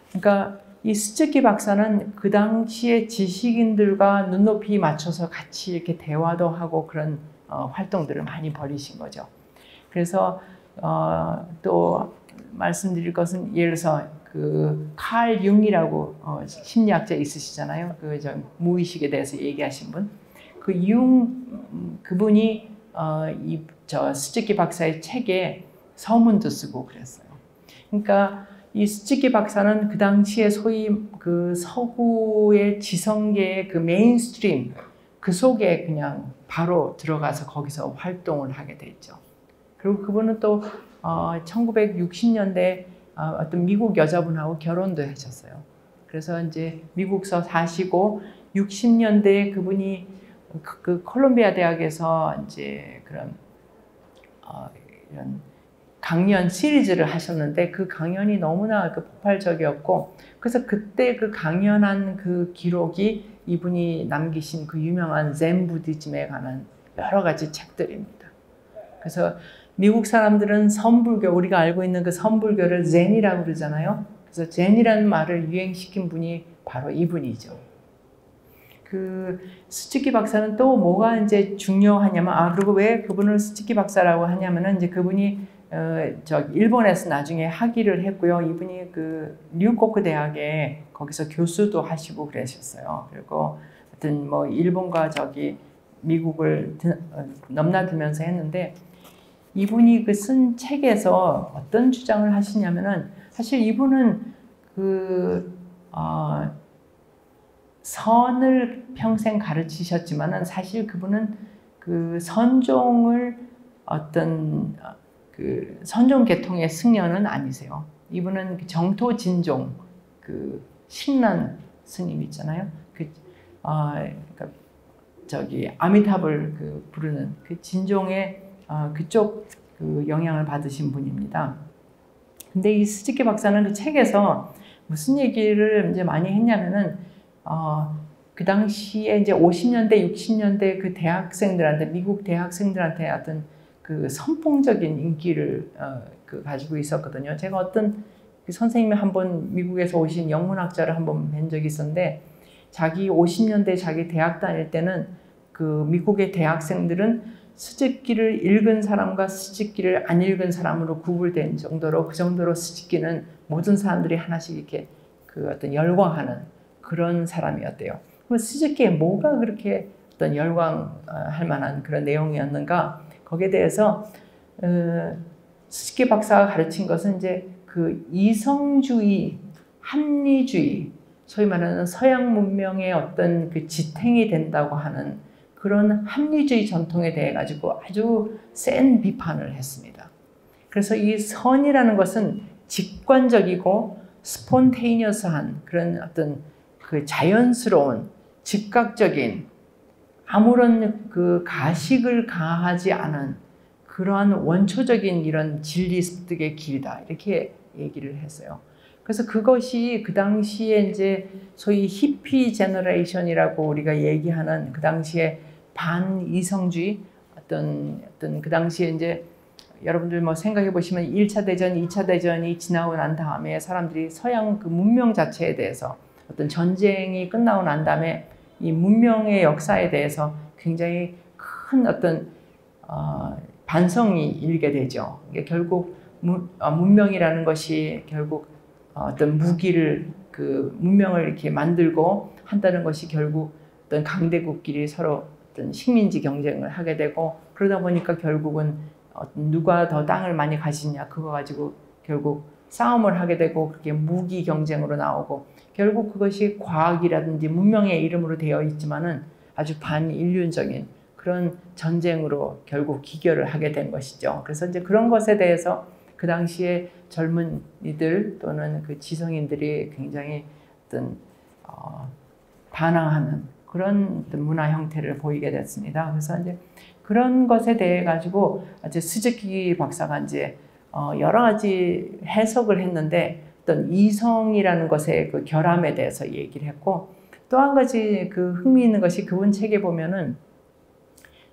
그러니까 이 스즈키 박사는 그 당시에 지식인들과 눈높이 맞춰서 같이 이렇게 대화도 하고 그런 활동들을 많이 벌이신 거죠. 그래서 또 말씀드릴 것은 예를 들어서 칼 융이라고 심리학자 있으시잖아요. 무의식에 대해서 얘기하신 분. 그분이 저 스즈키 박사의 책에 서문도 쓰고 그랬어요. 그러니까 이 스즈키 박사는 그 당시에 소위 그 서구의 지성계의 그 메인스트림 그 속에 그냥 바로 들어가서 거기서 활동을 하게 됐죠. 그리고 그분은 또 1960년대 어떤 미국 여자분하고 결혼도 하셨어요. 그래서 이제 미국서 사시고 60년대에 그분이 그 콜롬비아 대학에서 이제 그런 이런 강연 시리즈를 하셨는데 그 강연이 너무나 그 폭발적이었고 그래서 그때 그 강연한 그 기록이 이분이 남기신 그 유명한 젠 부디즘에 관한 여러 가지 책들입니다. 그래서 미국 사람들은 선불교, 우리가 알고 있는 그 선불교를 젠이라고 그러잖아요. 그래서 젠이라는 말을 유행시킨 분이 바로 이분이죠. 그 스즈키 박사는 또 뭐가 이제 중요하냐면 그리고 왜 그분을 스즈키 박사라고 하냐면은 이제 그분이 일본에서 나중에 학위를 했고요. 이분이 그 류코쿠 대학에 거기서 교수도 하시고 그러셨어요. 그리고 하여튼 뭐 일본과 미국을 넘나들면서 했는데 이분이 그 쓴 책에서 어떤 주장을 하시냐면은 사실 이분은 선을 평생 가르치셨지만은 사실 그분은 그 선종을 어떤 그 선종 계통의 승려는 아니세요. 이분은 정토 진종 그 신란 스님 있잖아요. 그러니까 아미타불 그 부르는 그 진종의 그쪽 그 영향을 받으신 분입니다. 근데 이 스즈키 박사는 그 책에서 무슨 얘기를 이제 많이 했냐면은 그 당시에 이제 50년대, 60년대 그 대학생들한테, 미국 대학생들한테 어떤 그 선풍적인 인기를 가지고 있었거든요. 제가 어떤 그 선생님이 한번 미국에서 오신 영문학자를 한번 뵌 적이 있었는데 자기 50년대 자기 대학 다닐 때는 그 미국의 대학생들은 스즈키를 읽은 사람과 스즈키를 안 읽은 사람으로 구분된 정도로 그 정도로 스즈키는 모든 사람들이 하나씩 이렇게 그 어떤 열광하는 그런 사람이었대요. 그럼 스즈키에 뭐가 그렇게 어떤 열광할 만한 그런 내용이었는가? 거기에 대해서 스즈키 박사가 가르친 것은 이제 그 이성주의, 합리주의, 소위 말하는 서양 문명의 어떤 그 지탱이 된다고 하는 그런 합리주의 전통에 대해 가지고 아주 센 비판을 했습니다. 그래서 이 선이라는 것은 직관적이고 스폰테이니어스한 그런 어떤 그 자연스러운 즉각적인 아무런 그 가식을 가하지 않은 그러한 원초적인 이런 진리 습득의 길이다 이렇게 얘기를 했어요. 그래서 그것이 그 당시에 이제 소위 히피 제너레이션이라고 우리가 얘기하는 그 당시에 반이성주의 어떤 그 당시에 이제 여러분들 뭐 생각해 보시면 1차 대전, 2차 대전이 지나고 난 다음에 사람들이 서양 그 문명 자체에 대해서 어떤 전쟁이 끝나고 난 다음에 이 문명의 역사에 대해서 굉장히 큰 어떤 반성이 일게 되죠. 이게 결국 문명이라는 것이 결국 어떤 무기를 그 문명을 이렇게 만들고 한다는 것이 결국 어떤 강대국끼리 서로 어떤 식민지 경쟁을 하게 되고 그러다 보니까 결국은 누가 더 땅을 많이 가지냐 그거 가지고 결국 싸움을 하게 되고 그렇게 무기 경쟁으로 나오고 결국 그것이 과학이라든지 문명의 이름으로 되어 있지만은 아주 반인륜적인 그런 전쟁으로 결국 기결을 하게 된 것이죠. 그래서 이제 그런 것에 대해서 그 당시에 젊은이들 또는 그 지성인들이 굉장히 어떤 반항하는 그런 어떤 문화 형태를 보이게 됐습니다. 그래서 이제 그런 것에 대해 가지고 이제 스즈키 박사가 이제 여러 가지 해석을 했는데 어떤 이성이라는 것의 그 결함에 대해서 얘기를 했고 또 한 가지 그 흥미있는 것이 그분 책에 보면은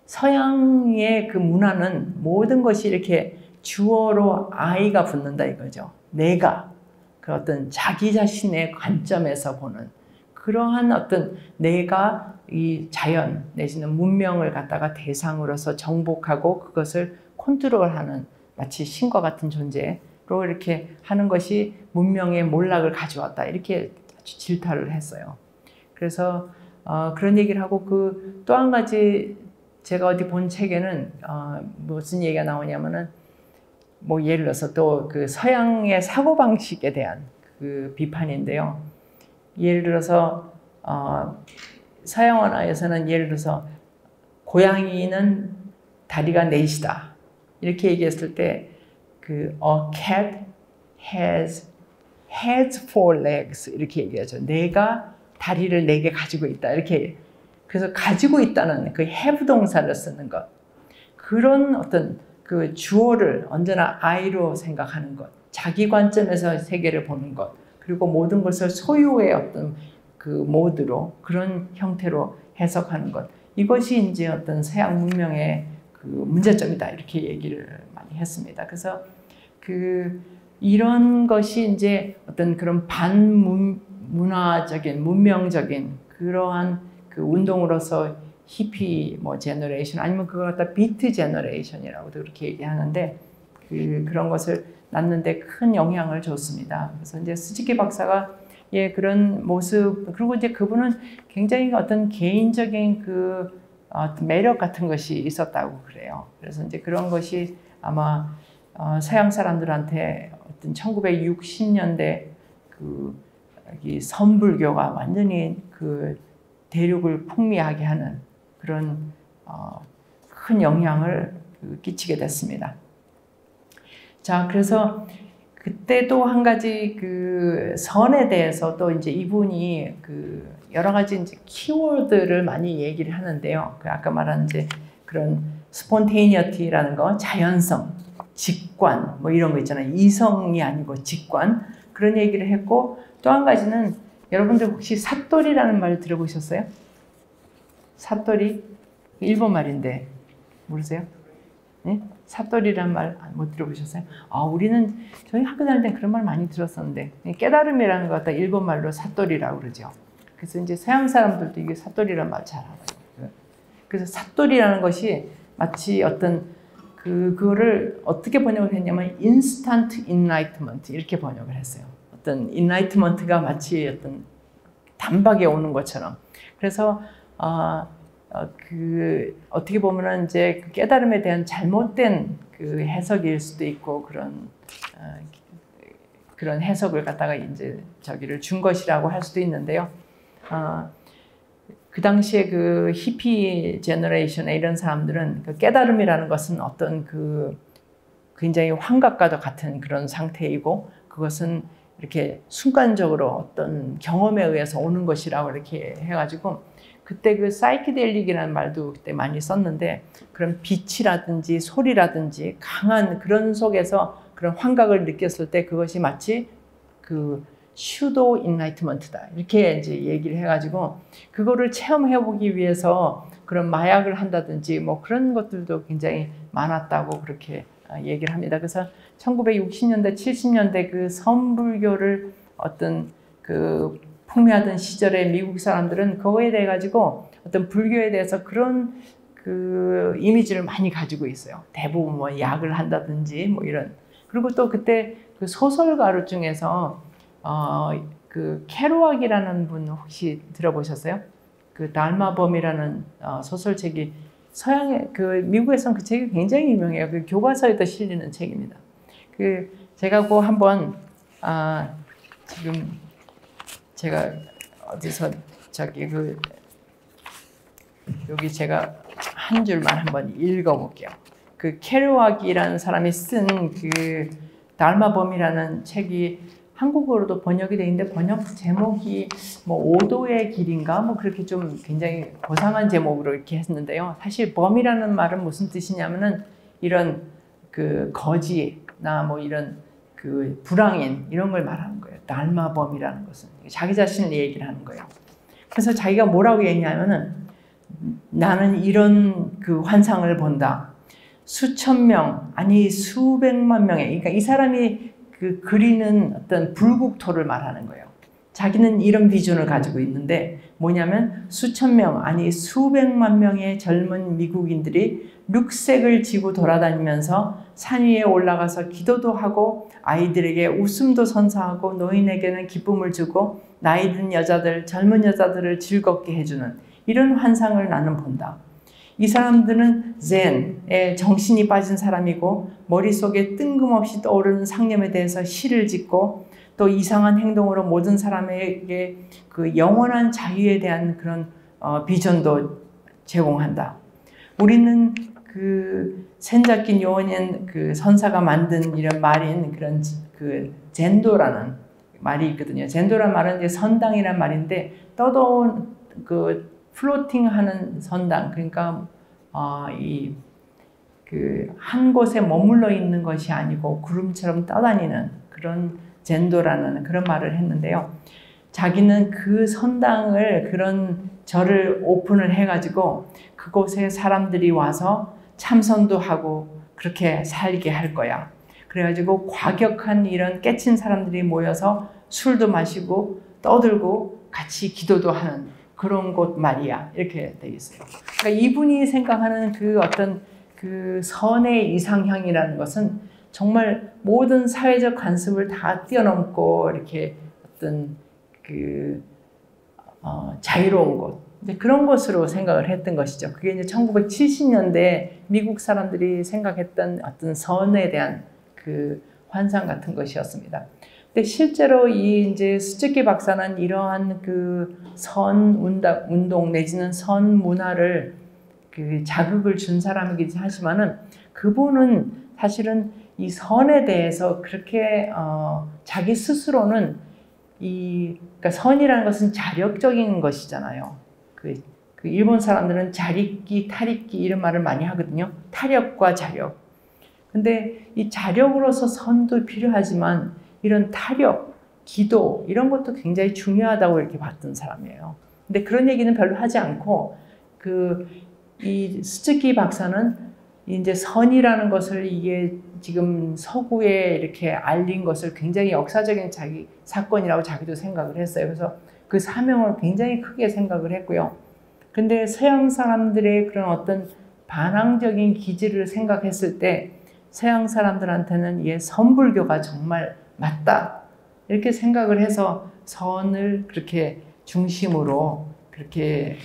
서양의 그 문화는 모든 것이 이렇게 주어로 I가 붙는다 이거죠. 내가 그 어떤 자기 자신의 관점에서 보는 그러한 어떤 내가 이 자연 내지는 문명을 갖다가 대상으로서 정복하고 그것을 컨트롤하는 마치 신과 같은 존재로 이렇게 하는 것이 문명의 몰락을 가져왔다 이렇게 아주 질타를 했어요. 그래서 그런 얘기를 하고 그 또 한 가지 제가 어디 본 책에는 무슨 얘기가 나오냐면은 뭐 예를 들어서 또 그 서양의 사고방식에 대한 그 비판인데요. 예를 들어서 서양 언어에서는 예를 들어서 고양이는 다리가 넷이다 이렇게 얘기했을 때 그 a cat has four legs 이렇게 얘기하죠. 내가 다리를 4개 가지고 있다 이렇게 그래서 가지고 있다는 그 have 동사를 쓰는 것 그런 어떤 그 주어를 언제나 I로 생각하는 것, 자기 관점에서 세계를 보는 것, 그리고 모든 것을 소유의 어떤 그 모드로 그런 형태로 해석하는 것, 이것이 이제 어떤 서양 문명의 그 문제점이다 이렇게 얘기를 많이 했습니다. 그래서 이런 것이 이제 어떤 그런 반문화적인 문명적인 그러한 그 운동으로서 히피 뭐 제너레이션 아니면 그걸 갖다 비트 제너레이션이라고도 그렇게 얘기하는데 그런 것을 낳는데 큰 영향을 줬습니다. 그래서 이제 스즈키 박사가 예 그런 모습 그리고 이제 그분은 굉장히 어떤 개인적인 그 매력 같은 것이 있었다고 그래요. 그래서 이제 그런 것이 아마 서양 사람들한테 어떤 1960년대 이 선불교가 완전히 그 대륙을 풍미하게 하는 그런 큰 영향을 끼치게 됐습니다. 자, 그래서 그때 또 한 가지 그 선에 대해서 또 이제 이분이 그 여러 가지 이제 키워드를 많이 얘기를 하는데요. 그 아까 말한 이제 그런 스폰테이니어티라는 거, 자연성, 직관, 뭐 이런 거 있잖아요. 이성이 아니고 직관. 그런 얘기를 했고 또 한 가지는 여러분들 혹시 사토리라는 말 들어보셨어요? 사토리? 일본 말인데 모르세요? 네? 사토리라는 말 못 들어보셨어요? 우리는 저희 학교 다닐 때 그런 말 많이 들었었는데 깨달음이라는 거 갖다 일본 말로 사토리라고 그러죠. 그래서 이제 서양 사람들도 이게 사토리라는 말 잘 알아요. 그래서 사토리라는 것이 마치 어떤 그거를 어떻게 번역을 했냐면 instant enlightenment 이렇게 번역을 했어요. 어떤 enlightenment가 마치 어떤 단박에 오는 것처럼. 그래서 어떻게 보면은 이제 그 깨달음에 대한 잘못된 그 해석일 수도 있고 그런 해석을 갖다가 이제 저기를 준 것이라고 할 수도 있는데요. 그 당시에 그 히피 제너레이션의 이런 사람들은 그 깨달음이라는 것은 어떤 그 굉장히 환각과도 같은 그런 상태이고 그것은 이렇게 순간적으로 어떤 경험에 의해서 오는 것이라고 이렇게 해가지고 그때 그 사이키델릭이라는 말도 그때 많이 썼는데 그런 빛이라든지 소리라든지 강한 그런 속에서 그런 환각을 느꼈을 때 그것이 마치 그 슈도 인라이트먼트다 이렇게 이제 얘기를 해가지고 그거를 체험해보기 위해서 그런 마약을 한다든지 뭐 그런 것들도 굉장히 많았다고 그렇게 얘기를 합니다. 그래서 1960년대, 70년대 그 선불교를 어떤 그 풍미하던 시절에 미국 사람들은 그거에 대해 가지고 어떤 불교에 대해서 그런 그 이미지를 많이 가지고 있어요. 대부분 뭐 약을 한다든지 뭐 이런. 그리고 또 그때 그 소설가루 중에서 그 케루악이라는 분 혹시 들어보셨어요? 그 달마범이라는 소설책이 서양의 그 미국에서는 그 책이 굉장히 유명해요. 그 교과서에도 실리는 책입니다. 그 제가 그 한번 지금 제가 어디서 저기 여기 제가 한 줄만 한번 읽어볼게요. 그 케루악이라는 사람이 쓴 그 달마범이라는 책이 한국어로도 번역이 돼 있는데 번역 제목이 뭐 오도의 길인가 뭐 그렇게 좀 굉장히 고상한 제목으로 이렇게 했는데요. 사실 범이라는 말은 무슨 뜻이냐면은 이런 그 거지나 뭐 이런 그 불황인 이런 걸 말하는 거예요. 달마범이라는 것은 자기 자신을 얘기를 하는 거예요. 그래서 자기가 뭐라고 얘기하냐면은 나는 이런 그 환상을 본다. 수천 명 아니 수백만 명의 그러니까 이 사람이 그 그리는 어떤 불국토를 말하는 거예요. 자기는 이런 비전을 가지고 있는데 뭐냐면 수천 명 아니 수백만 명의 젊은 미국인들이 룩색을 지고 돌아다니면서 산 위에 올라가서 기도도 하고 아이들에게 웃음도 선사하고 노인에게는 기쁨을 주고 나이 든 여자들, 젊은 여자들을 즐겁게 해주는 이런 환상을 나는 본다. 이 사람들은 젠에 정신이 빠진 사람이고 머릿속에 뜬금없이 떠오르는 상념에 대해서 시를 짓고 또 이상한 행동으로 모든 사람에게 그 영원한 자유에 대한 그런 비전도 제공한다. 우리는 그 센자키 요원인 그 선사가 만든 이런 말인 그런 그 젠도라는 말이 있거든요. 젠도란 말은 이제 선당이란 말인데 떠도는 그 플로팅하는 선당 그러니까 이 그 한 곳에 머물러 있는 것이 아니고 구름처럼 떠다니는 그런 젠도라는 그런 말을 했는데요. 자기는 그 선당을 그런 절을 오픈을 해가지고 그곳에 사람들이 와서 참선도 하고 그렇게 살게 할 거야. 그래가지고 과격한 이런 깨친 사람들이 모여서 술도 마시고 떠들고 같이 기도도 하는 그런 곳 말이야. 이렇게 돼 있어요. 그러니까 이분이 생각하는 그 어떤 그 선의 이상향이라는 것은 정말 모든 사회적 관습을 다 뛰어넘고 이렇게 어떤 그 자유로운 곳, 이제 그런 것으로 생각을 했던 것이죠. 그게 이제 1970년대 미국 사람들이 생각했던 어떤 선에 대한 그 환상 같은 것이었습니다. 근데 실제로 이 이제 수츠키 박사는 이러한 그 선 운동 내지는 선 문화를 그 자극을 준 사람이긴 하지만은 그분은 사실은 이 선에 대해서 그렇게 자기 스스로는 그러니까 선이라는 것은 자력적인 것이잖아요. 그 일본 사람들은 자립기, 탈입기 이런 말을 많이 하거든요. 타력과 자력. 근데 이 자력으로서 선도 필요하지만 이런 타력, 기도 이런 것도 굉장히 중요하다고 이렇게 봤던 사람이에요. 근데 그런 얘기는 별로 하지 않고 이 스즈키 박사는 이제 선이라는 것을 이게 지금 서구에 이렇게 알린 것을 굉장히 역사적인 자기 사건이라고 자기도 생각을 했어요. 그래서 그 사명을 굉장히 크게 생각을 했고요. 근데 서양 사람들의 그런 어떤 반항적인 기질을 생각했을 때 서양 사람들한테는 이 선불교가 정말 맞다 이렇게 생각을 해서 선을 그렇게 중심으로 그렇게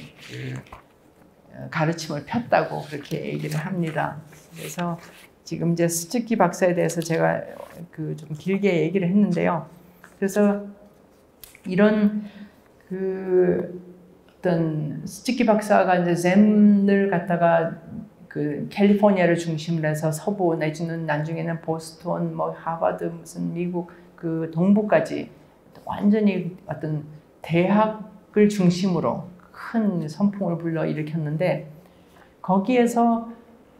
가르침을 폈다고 그렇게 얘기를 합니다. 그래서 지금 이제 스즈키 박사에 대해서 제가 좀 길게 얘기를 했는데요. 그래서 이런 어떤 스즈키 박사가 이제 젠을 갖다가 캘리포니아를 중심으로 해서 서부 내지는 나중에는 보스턴, 뭐 하버드, 무슨 미국 그 동부까지 완전히 어떤 대학을 중심으로 큰 선풍을 불러 일으켰는데 거기에서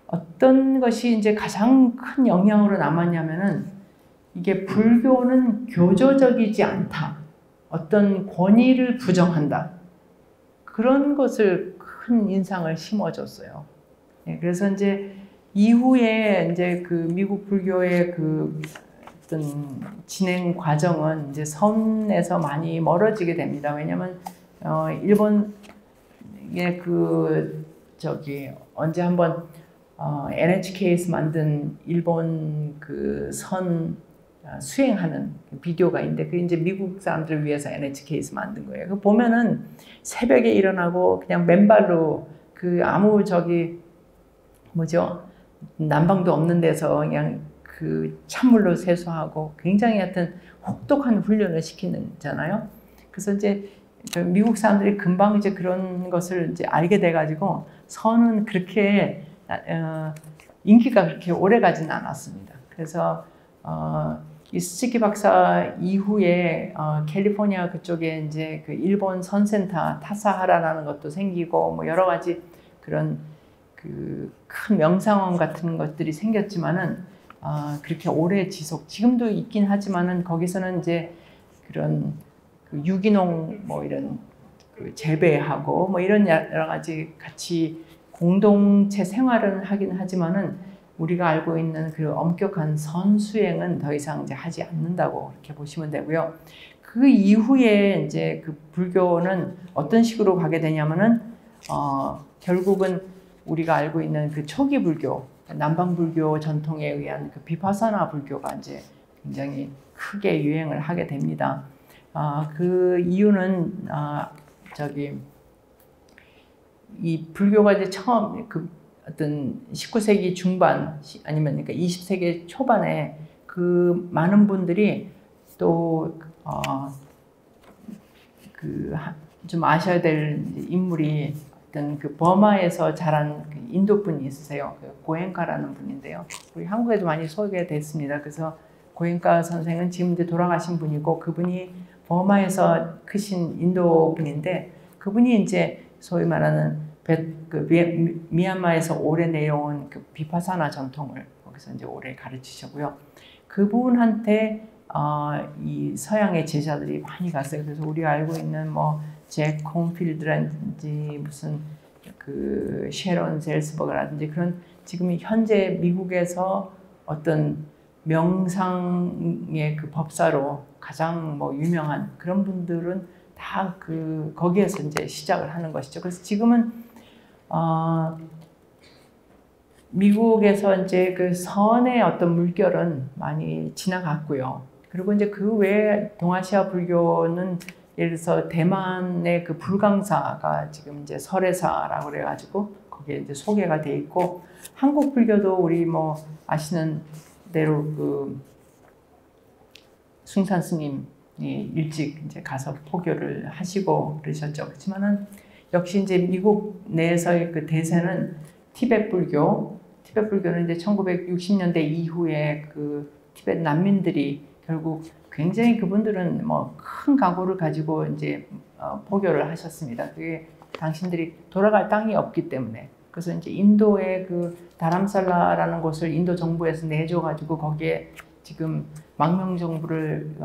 어떤 것이 이제 가장 큰 영향으로 남았냐면은 이게 불교는 교조적이지 않다. 어떤 권위를 부정한다. 그런 것을 큰 인상을 심어줬어요. 그래서 이제 이후에 이제 미국 불교의 어떤 진행 과정은 이제 선에서 많이 멀어지게 됩니다. 왜냐하면 일본의 언제 한번 NHK에서 만든 일본 선 수행하는 비디오가 있는데 그게 이제 미국 사람들을 위해서 NHK에서 만든 거예요. 그 보면은 새벽에 일어나고 그냥 맨발로 아무 난방도 없는 데서 그냥 찬물로 세수하고 굉장히 하여튼 혹독한 훈련을 시키잖아요. 그래서 이제 미국 사람들이 금방 이제 그런 것을 이제 알게 돼가지고 선은 그렇게 인기가 그렇게 오래 가지는 않았습니다. 그래서 이 스즈키 박사 이후에 캘리포니아 그쪽에 이제 일본 선센터 타사하라라는 것도 생기고 뭐 여러 가지 그런 큰 명상원 같은 것들이 생겼지만은 그렇게 오래 지금도 있긴 하지만은 거기서는 이제 그런 유기농 뭐 이런 재배하고 뭐 이런 여러 가지 같이 공동체 생활은 하긴 하지만은 우리가 알고 있는 엄격한 선수행은 더 이상 이제 하지 않는다고 이렇게 보시면 되고요. 그 이후에 이제 불교는 어떤 식으로 가게 되냐면은 결국은 우리가 알고 있는 초기 불교, 남방 불교 전통에 의한 비파사나 불교가 이제 굉장히 크게 유행을 하게 됩니다. 그 이유는 이 불교가 이제 처음 어떤 19세기 중반 아니면 그러니까 20세기 초반에 많은 분들이 또 좀 아셔야 될 인물이 어떤 버마에서 자란 인도 분이 있으세요. 고엔카라는 분인데요. 우리 한국에도 많이 소개됐습니다. 그래서 고엔카 선생은 지금 이제 돌아가신 분이고 그분이 버마에서 크신 인도 분인데 그분이 이제 소위 말하는 미얀마에서 오래 내려온 그 비파사나 전통을 거기서 이제 오래 가르치셨고요. 그분한테 이 서양의 제자들이 많이 갔어요. 그래서 우리가 알고 있는 뭐 잭 홈필드라든지 무슨 그 셰론 셀스버그라든지 그런 지금 현재 미국에서 어떤 명상의 그 법사로 가장 뭐 유명한 그런 분들은 다 그 거기에서 이제 시작을 하는 것이죠. 그래서 지금은 미국에서 이제 그 선의 어떤 물결은 많이 지나갔고요. 그리고 이제 그 외에 동아시아 불교는 예를 들어서 대만의 그 불광사가 지금 이제 설해사라고 그래가지고 거기에 이제 소개가 돼 있고, 한국 불교도 우리 뭐 아시는 대로 그 숭산 스님이 일찍 이제 가서 포교를 하시고 그러셨죠. 그렇지만은 역시 이제 미국 내에서의 그 대세는 티베트 불교는 이제 1960년대 이후에 그 티베트 난민들이 결국 굉장히 그분들은 뭐 큰 각오를 가지고 이제 포교를 하셨습니다. 그게 당신들이 돌아갈 땅이 없기 때문에. 그래서 이제 인도의 그 다람살라라는 곳을 인도 정부에서 내줘가지고 거기에 지금 망명 정부를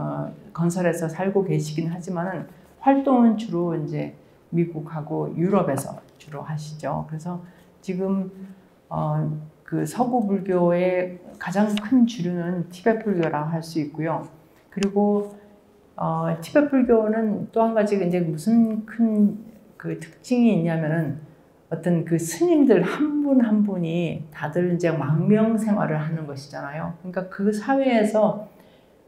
건설해서 살고 계시긴 하지만은 활동은 주로 이제 미국하고 유럽에서 주로 하시죠. 그래서 지금 그 서구 불교의 가장 큰 주류는 티베트 불교라고 할 수 있고요. 그리고 티베트 불교는 또 한 가지 이제 무슨 큰 그 특징이 있냐면은 어떤 그 스님들 한 분 한 분이 다들 이제 망명 생활을 하는 것이잖아요. 그러니까 그 사회에서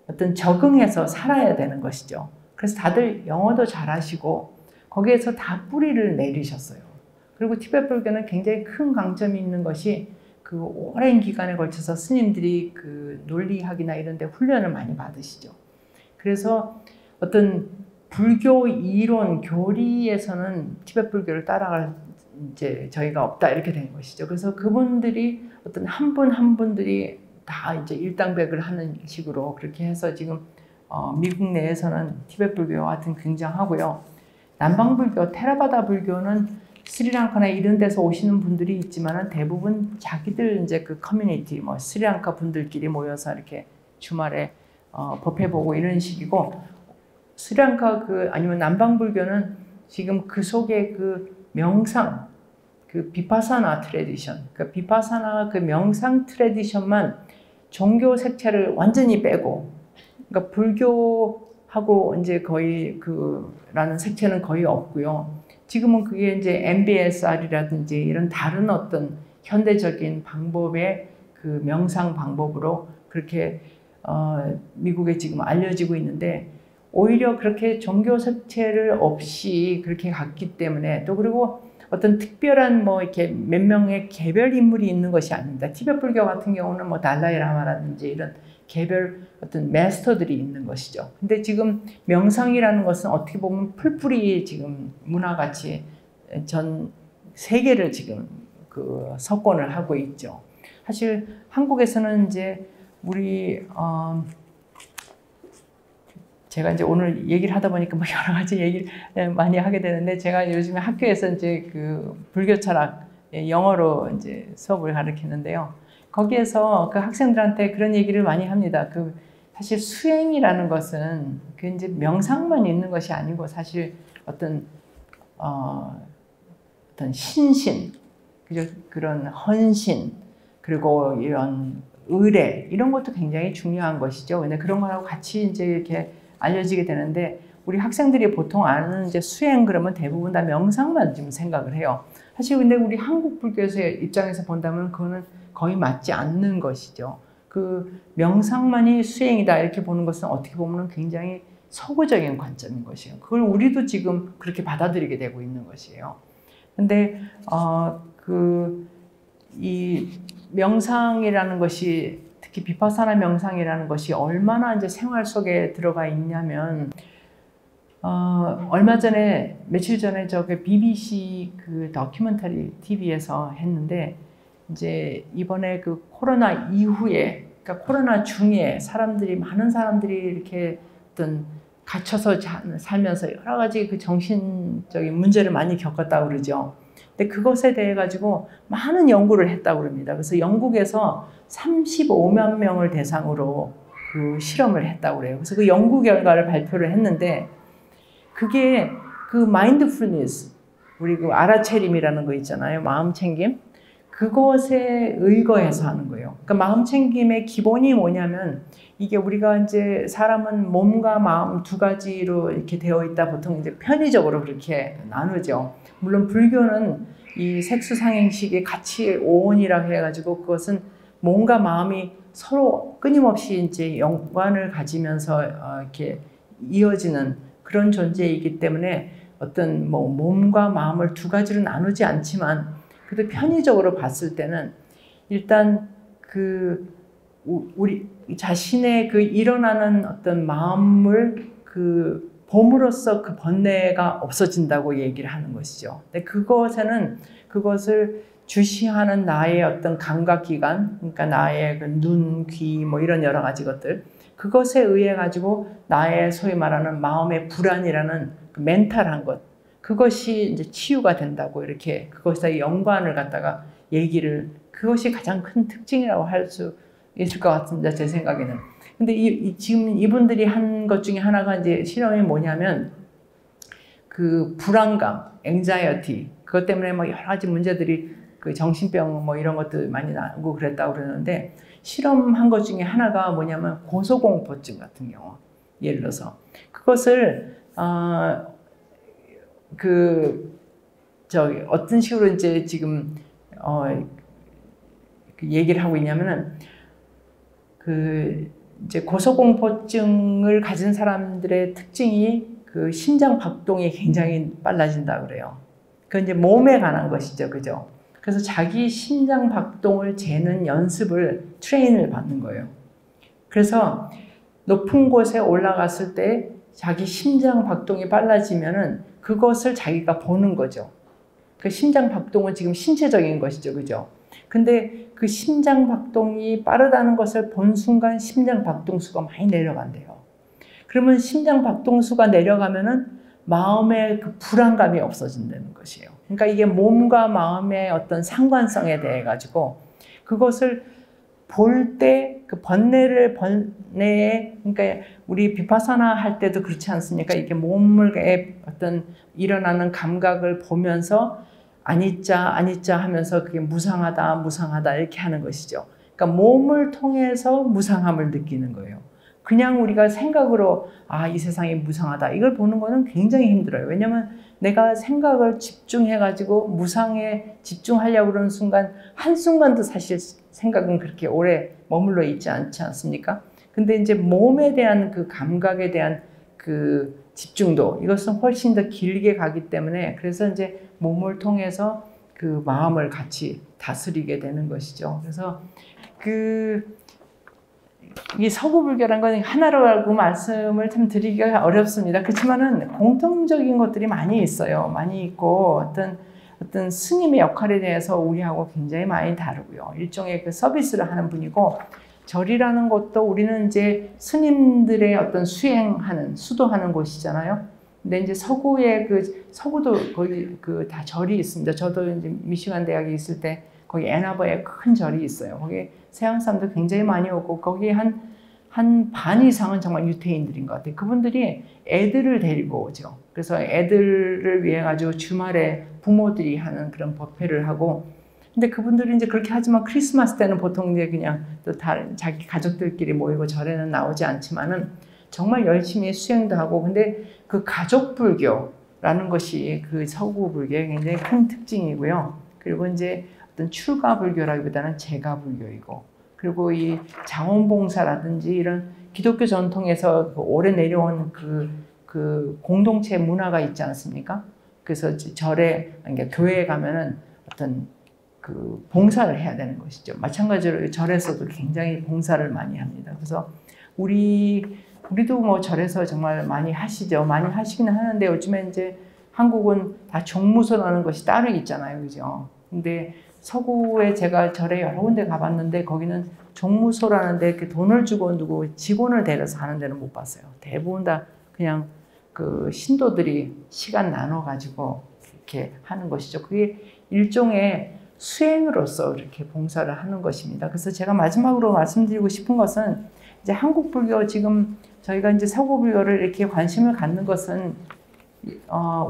어떤 적응해서 살아야 되는 것이죠. 그래서 다들 영어도 잘하시고 거기에서 다 뿌리를 내리셨어요. 그리고 티베트 불교는 굉장히 큰 강점이 있는 것이 그 오랜 기간에 걸쳐서 스님들이 그 논리학이나 이런 데 훈련을 많이 받으시죠. 그래서 어떤 불교 이론 교리에서는 티베트 불교를 따라갈 이제 저희가 없다 이렇게 된 것이죠. 그래서 그분들이 어떤 한 분 한 분들이 다 이제 일당백을 하는 식으로 그렇게 해서 지금 미국 내에서는 티베트 불교와 같은 굉장하고요. 남방 불교, 테라바다 불교는 스리랑카나 이런 데서 오시는 분들이 있지만은 대부분 자기들 이제 그 커뮤니티 뭐 스리랑카 분들끼리 모여서 이렇게 주말에 법회 보고 이런 식이고, 스리랑카 그 아니면 남방 불교는 지금 그 속에 그 명상, 그 비파사나 트래디션, 그 비파사나 그 명상 트래디션만 종교 색채를 완전히 빼고, 그러니까 불교하고 이제 거의 그라는 색채는 거의 없고요. 지금은 그게 이제 MBSR이라든지 이런 다른 어떤 현대적인 방법의 그 명상 방법으로 그렇게 미국에 지금 알려지고 있는데, 오히려 그렇게 종교 색채를 없이 그렇게 갔기 때문에, 또 그리고 어떤 특별한 뭐 이렇게 몇 명의 개별 인물이 있는 것이 아닙니다. 티베트 불교 같은 경우는 뭐 달라이 라마라든지 이런 개별 어떤 마스터들이 있는 것이죠. 근데 지금 명상이라는 것은 어떻게 보면 풀뿌리 지금 문화같이 전 세계를 지금 그 석권을 하고 있죠. 사실 한국에서는 이제 우리 제가 이제 오늘 얘기를 하다 보니까 뭐 여러 가지 얘기를 많이 하게 되는데, 제가 요즘에 학교에서 이제 그 불교 철학 영어로 이제 수업을 가르치는데요. 거기에서 그 학생들한테 그런 얘기를 많이 합니다. 그 사실 수행이라는 것은 그 이제 명상만 있는 것이 아니고 사실 어떤 신신, 그죠? 그런 헌신, 그리고 이런 의례 이런 것도 굉장히 중요한 것이죠. 근데 그런 거하고 같이 이제 이렇게 알려지게 되는데, 우리 학생들이 보통 아는 이제 수행 그러면 대부분 다 명상만 지금 생각을 해요. 사실 근데 우리 한국 불교의 입장에서 본다면 그거는 거의 맞지 않는 것이죠. 그 명상만이 수행이다 이렇게 보는 것은 어떻게 보면 굉장히 서구적인 관점인 것이에요. 그걸 우리도 지금 그렇게 받아들이게 되고 있는 것이에요. 근데 이 명상이라는 것이, 특히 비파사나 명상이라는 것이 얼마나 이제 생활 속에 들어가 있냐면, 얼마 전에 며칠 전에 저기 BBC 그 다큐멘터리 TV에서 했는데, 이제 이번에 그 코로나 이후에, 그러니까 코로나 중에 많은 사람들이 이렇게 어떤 갇혀서 살면서 여러 가지 그 정신적인 문제를 많이 겪었다고 그러죠. 근데 그것에 대해 가지고 많은 연구를 했다고 합니다. 그래서 영국에서 35만 명을 대상으로 그 실험을 했다고 그래요. 그래서 그 연구 결과를 발표를 했는데 그게 그 마인드풀니스, 우리 그 알아차림이라는 거 있잖아요. 마음 챙김. 그것에 의거해서 하는 거예요. 그러니까 마음 챙김의 기본이 뭐냐면 이게 우리가 이제 사람은 몸과 마음 두 가지로 이렇게 되어 있다 보통 이제 편의적으로 그렇게 나누죠. 물론 불교는 이 색수상행식이 같이 오온이라고 해가지고 그것은 몸과 마음이 서로 끊임없이 이제 연관을 가지면서 이렇게 이어지는 그런 존재이기 때문에 어떤 뭐 몸과 마음을 두 가지로 나누지 않지만 그래도 편의적으로 봤을 때는 일단 그 우리 자신의 그 일어나는 어떤 마음을 그 봄으로써 그 번뇌가 없어진다고 얘기를 하는 것이죠. 근데 그것에는 그것을 주시하는 나의 어떤 감각기관, 그러니까 나의 그 눈, 귀, 뭐 이런 여러 가지 것들, 그것에 의해 가지고 나의 소위 말하는 마음의 불안이라는 그 멘탈한 것, 그것이 이제 치유가 된다고 이렇게 그것에 연관을 갖다가 얘기를, 그것이 가장 큰 특징이라고 할 수 있을 것 같습니다. 제 생각에는. 근데 지금 이분들이 한 것 중에 하나가 이제 실험이 뭐냐면 그 불안감, anxiety, 그것 때문에 뭐 여러 가지 문제들이 그 정신병 뭐 이런 것도 많이 나고 그랬다고 그러는데 실험한 것 중에 하나가 뭐냐면 고소공포증 같은 경우, 예를 들어서 그것을 어떤 식으로 이제 지금 그 얘기를 하고 있냐면은 그 이제 고소공포증을 가진 사람들의 특징이 그 심장 박동이 굉장히 빨라진다 그래요. 그 이제 몸에 관한 것이죠, 그죠? 그래서 자기 심장 박동을 재는 연습을 트레이닝을 받는 거예요. 그래서 높은 곳에 올라갔을 때 자기 심장 박동이 빨라지면은 그것을 자기가 보는 거죠. 그 심장 박동은 지금 신체적인 것이죠, 그죠? 근데 그 심장 박동이 빠르다는 것을 본 순간 심장 박동수가 많이 내려간대요. 그러면 심장 박동수가 내려가면은 마음의 그 불안감이 없어진다는 것이에요. 그러니까 이게 몸과 마음의 어떤 상관성에 대해 가지고 그것을 볼 때 그 번뇌에, 그러니까 우리 비파사나 할 때도 그렇지 않습니까? 이게 몸의 어떤 일어나는 감각을 보면서 아니짜 아니짜 하면서 그게 무상하다 무상하다 이렇게 하는 것이죠. 그러니까 몸을 통해서 무상함을 느끼는 거예요. 그냥 우리가 생각으로 이 세상이 무상하다 이걸 보는 거는 굉장히 힘들어요. 왜냐하면 내가 생각을 집중해가지고 무상에 집중하려고 그러는 순간 한순간도 사실 생각은 그렇게 오래 머물러 있지 않지 않습니까? 근데 이제 몸에 대한 그 감각에 대한 그 집중도 이것은 훨씬 더 길게 가기 때문에 그래서 이제 몸을 통해서 그 마음을 같이 다스리게 되는 것이죠. 그래서 이 서구불교라는 건 하나로 말씀을 참 드리기가 어렵습니다. 그렇지만은 공통적인 것들이 많이 있어요. 많이 있고 어떤 스님의 역할에 대해서 우리하고 굉장히 많이 다르고요. 일종의 그 서비스를 하는 분이고 절이라는 것도 우리는 이제 스님들의 어떤 수도하는 곳이잖아요. 근데 이제 서구도 거기 다 절이 있습니다. 저도 이제 미시간 대학에 있을 때 거기 앤아버에 큰 절이 있어요. 거기 서양 사람도 굉장히 많이 오고 거기 한 반 이상은 정말 유태인들인 것 같아요. 그분들이 애들을 데리고 오죠. 그래서 애들을 위해 가지고 주말에 부모들이 하는 그런 법회를 하고 근데 그분들이 이제 그렇게 하지만 크리스마스 때는 보통 이제 그냥 또 다른 자기 가족들끼리 모이고 절에는 나오지 않지만은 정말 열심히 수행도 하고 근데 그 가족불교라는 것이 그 서구불교의 굉장히 큰 특징이고요. 그리고 이제 어떤 출가불교라기보다는 제가불교이고 그리고 이 자원봉사라든지 이런 기독교 전통에서 오래 내려온 그 공동체 문화가 있지 않습니까? 그래서 절에, 그러니까 교회에 가면은 어떤 그 봉사를 해야 되는 것이죠. 마찬가지로 절에서도 굉장히 봉사를 많이 합니다. 그래서 우리도 뭐 절에서 정말 많이 하시죠. 많이 하시긴 하는데 요즘에 이제 한국은 다 종무소라는 것이 따로 있잖아요. 그죠? 근데 서구에 제가 절에 여러 군데 가봤는데 거기는 종무소라는 데 이렇게 돈을 주고 누구 직원을 데려서 하는 데는 못 봤어요. 대부분 다 그냥 그 신도들이 시간 나눠가지고 이렇게 하는 것이죠. 그게 일종의 수행으로서 이렇게 봉사를 하는 것입니다. 그래서 제가 마지막으로 말씀드리고 싶은 것은 이제 한국 불교 지금 저희가 이제 서구 불교를 이렇게 관심을 갖는 것은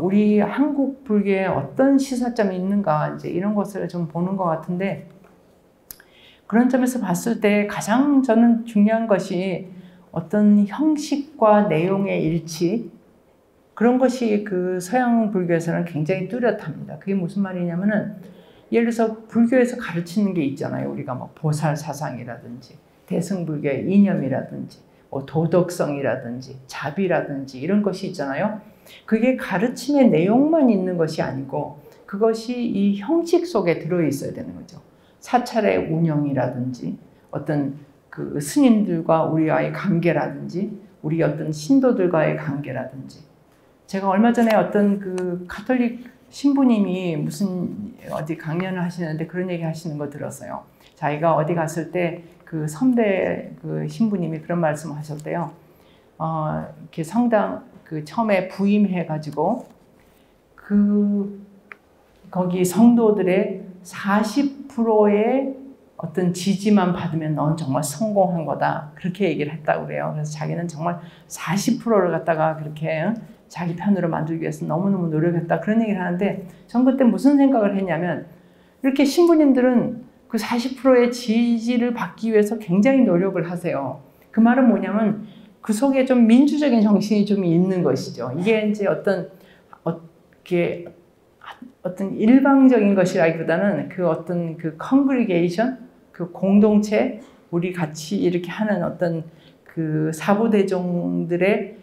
우리 한국 불교에 어떤 시사점이 있는가 이제 이런 것을 좀 보는 것 같은데 그런 점에서 봤을 때 가장 저는 중요한 것이 어떤 형식과 내용의 일치 그런 것이 그 서양 불교에서는 굉장히 뚜렷합니다. 그게 무슨 말이냐면은 예를 들어서 불교에서 가르치는 게 있잖아요. 우리가 뭐 보살 사상이라든지 대승불교의 이념이라든지 뭐 도덕성이라든지 자비라든지 이런 것이 있잖아요. 그게 가르침의 내용만 있는 것이 아니고 그것이 이 형식 속에 들어있어야 되는 거죠. 사찰의 운영이라든지 어떤 그 스님들과 우리와의 관계라든지 우리 어떤 신도들과의 관계라든지 제가 얼마 전에 어떤 그 가톨릭 신부님이 무슨 어디 강연을 하시는데 그런 얘기 하시는 거 들었어요. 자기가 어디 갔을 때 그 선배 그 신부님이 그런 말씀을 하셨대요. 이렇게 성당 그 처음에 부임해가지고 거기 성도들의 40%의 어떤 지지만 받으면 넌 정말 성공한 거다. 그렇게 얘기를 했다고 그래요. 그래서 자기는 정말 40%를 갖다가 그렇게 자기 편으로 만들기 위해서 너무너무 노력했다. 그런 얘기를 하는데 전 그때 무슨 생각을 했냐면 이렇게 신부님들은 그 40%의 지지를 받기 위해서 굉장히 노력을 하세요. 그 말은 뭐냐면 그 속에 좀 민주적인 정신이 좀 있는 것이죠. 이게 이제 어떤 일방적인 것이라기보다는 그 어떤 그 congregation, 그 공동체, 우리 같이 이렇게 하는 어떤 그 사부대종들의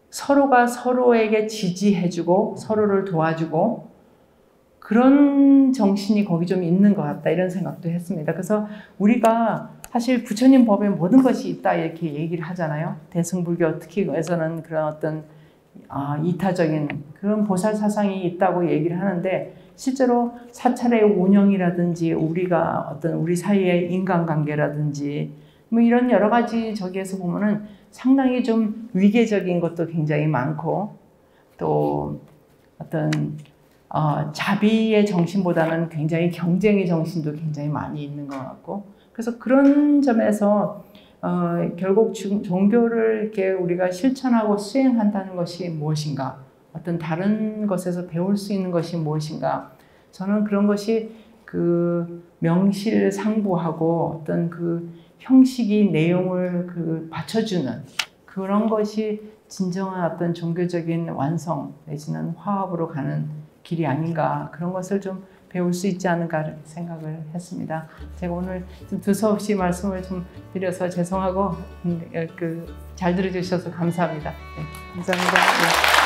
서로가 서로에게 지지해주고 서로를 도와주고 그런 정신이 거기 좀 있는 것 같다 이런 생각도 했습니다. 그래서 우리가 사실 부처님 법에 모든 것이 있다 이렇게 얘기를 하잖아요. 대승불교 특히에서는 그런 어떤 이타적인 그런 보살 사상이 있다고 얘기를 하는데 실제로 사찰의 운영이라든지 우리가 어떤 우리 사이의 인간관계라든지 뭐 이런 여러 가지 저기에서 보면은 상당히 좀 위계적인 것도 굉장히 많고 또 어떤 자비의 정신보다는 굉장히 경쟁의 정신도 굉장히 많이 있는 것 같고 그래서 그런 점에서 결국 종교를 이렇게 우리가 실천하고 수행한다는 것이 무엇인가 어떤 다른 것에서 배울 수 있는 것이 무엇인가 저는 그런 것이 그 명실상부하고 어떤 그 형식이 내용을 그 받쳐주는 그런 것이 진정한 어떤 종교적인 완성 내지는 화합으로 가는 길이 아닌가 그런 것을 좀 배울 수 있지 않은가 생각을 했습니다. 제가 오늘 좀 두서없이 말씀을 좀 드려서 죄송하고 잘 들어주셔서 감사합니다. 네, 감사합니다. 네.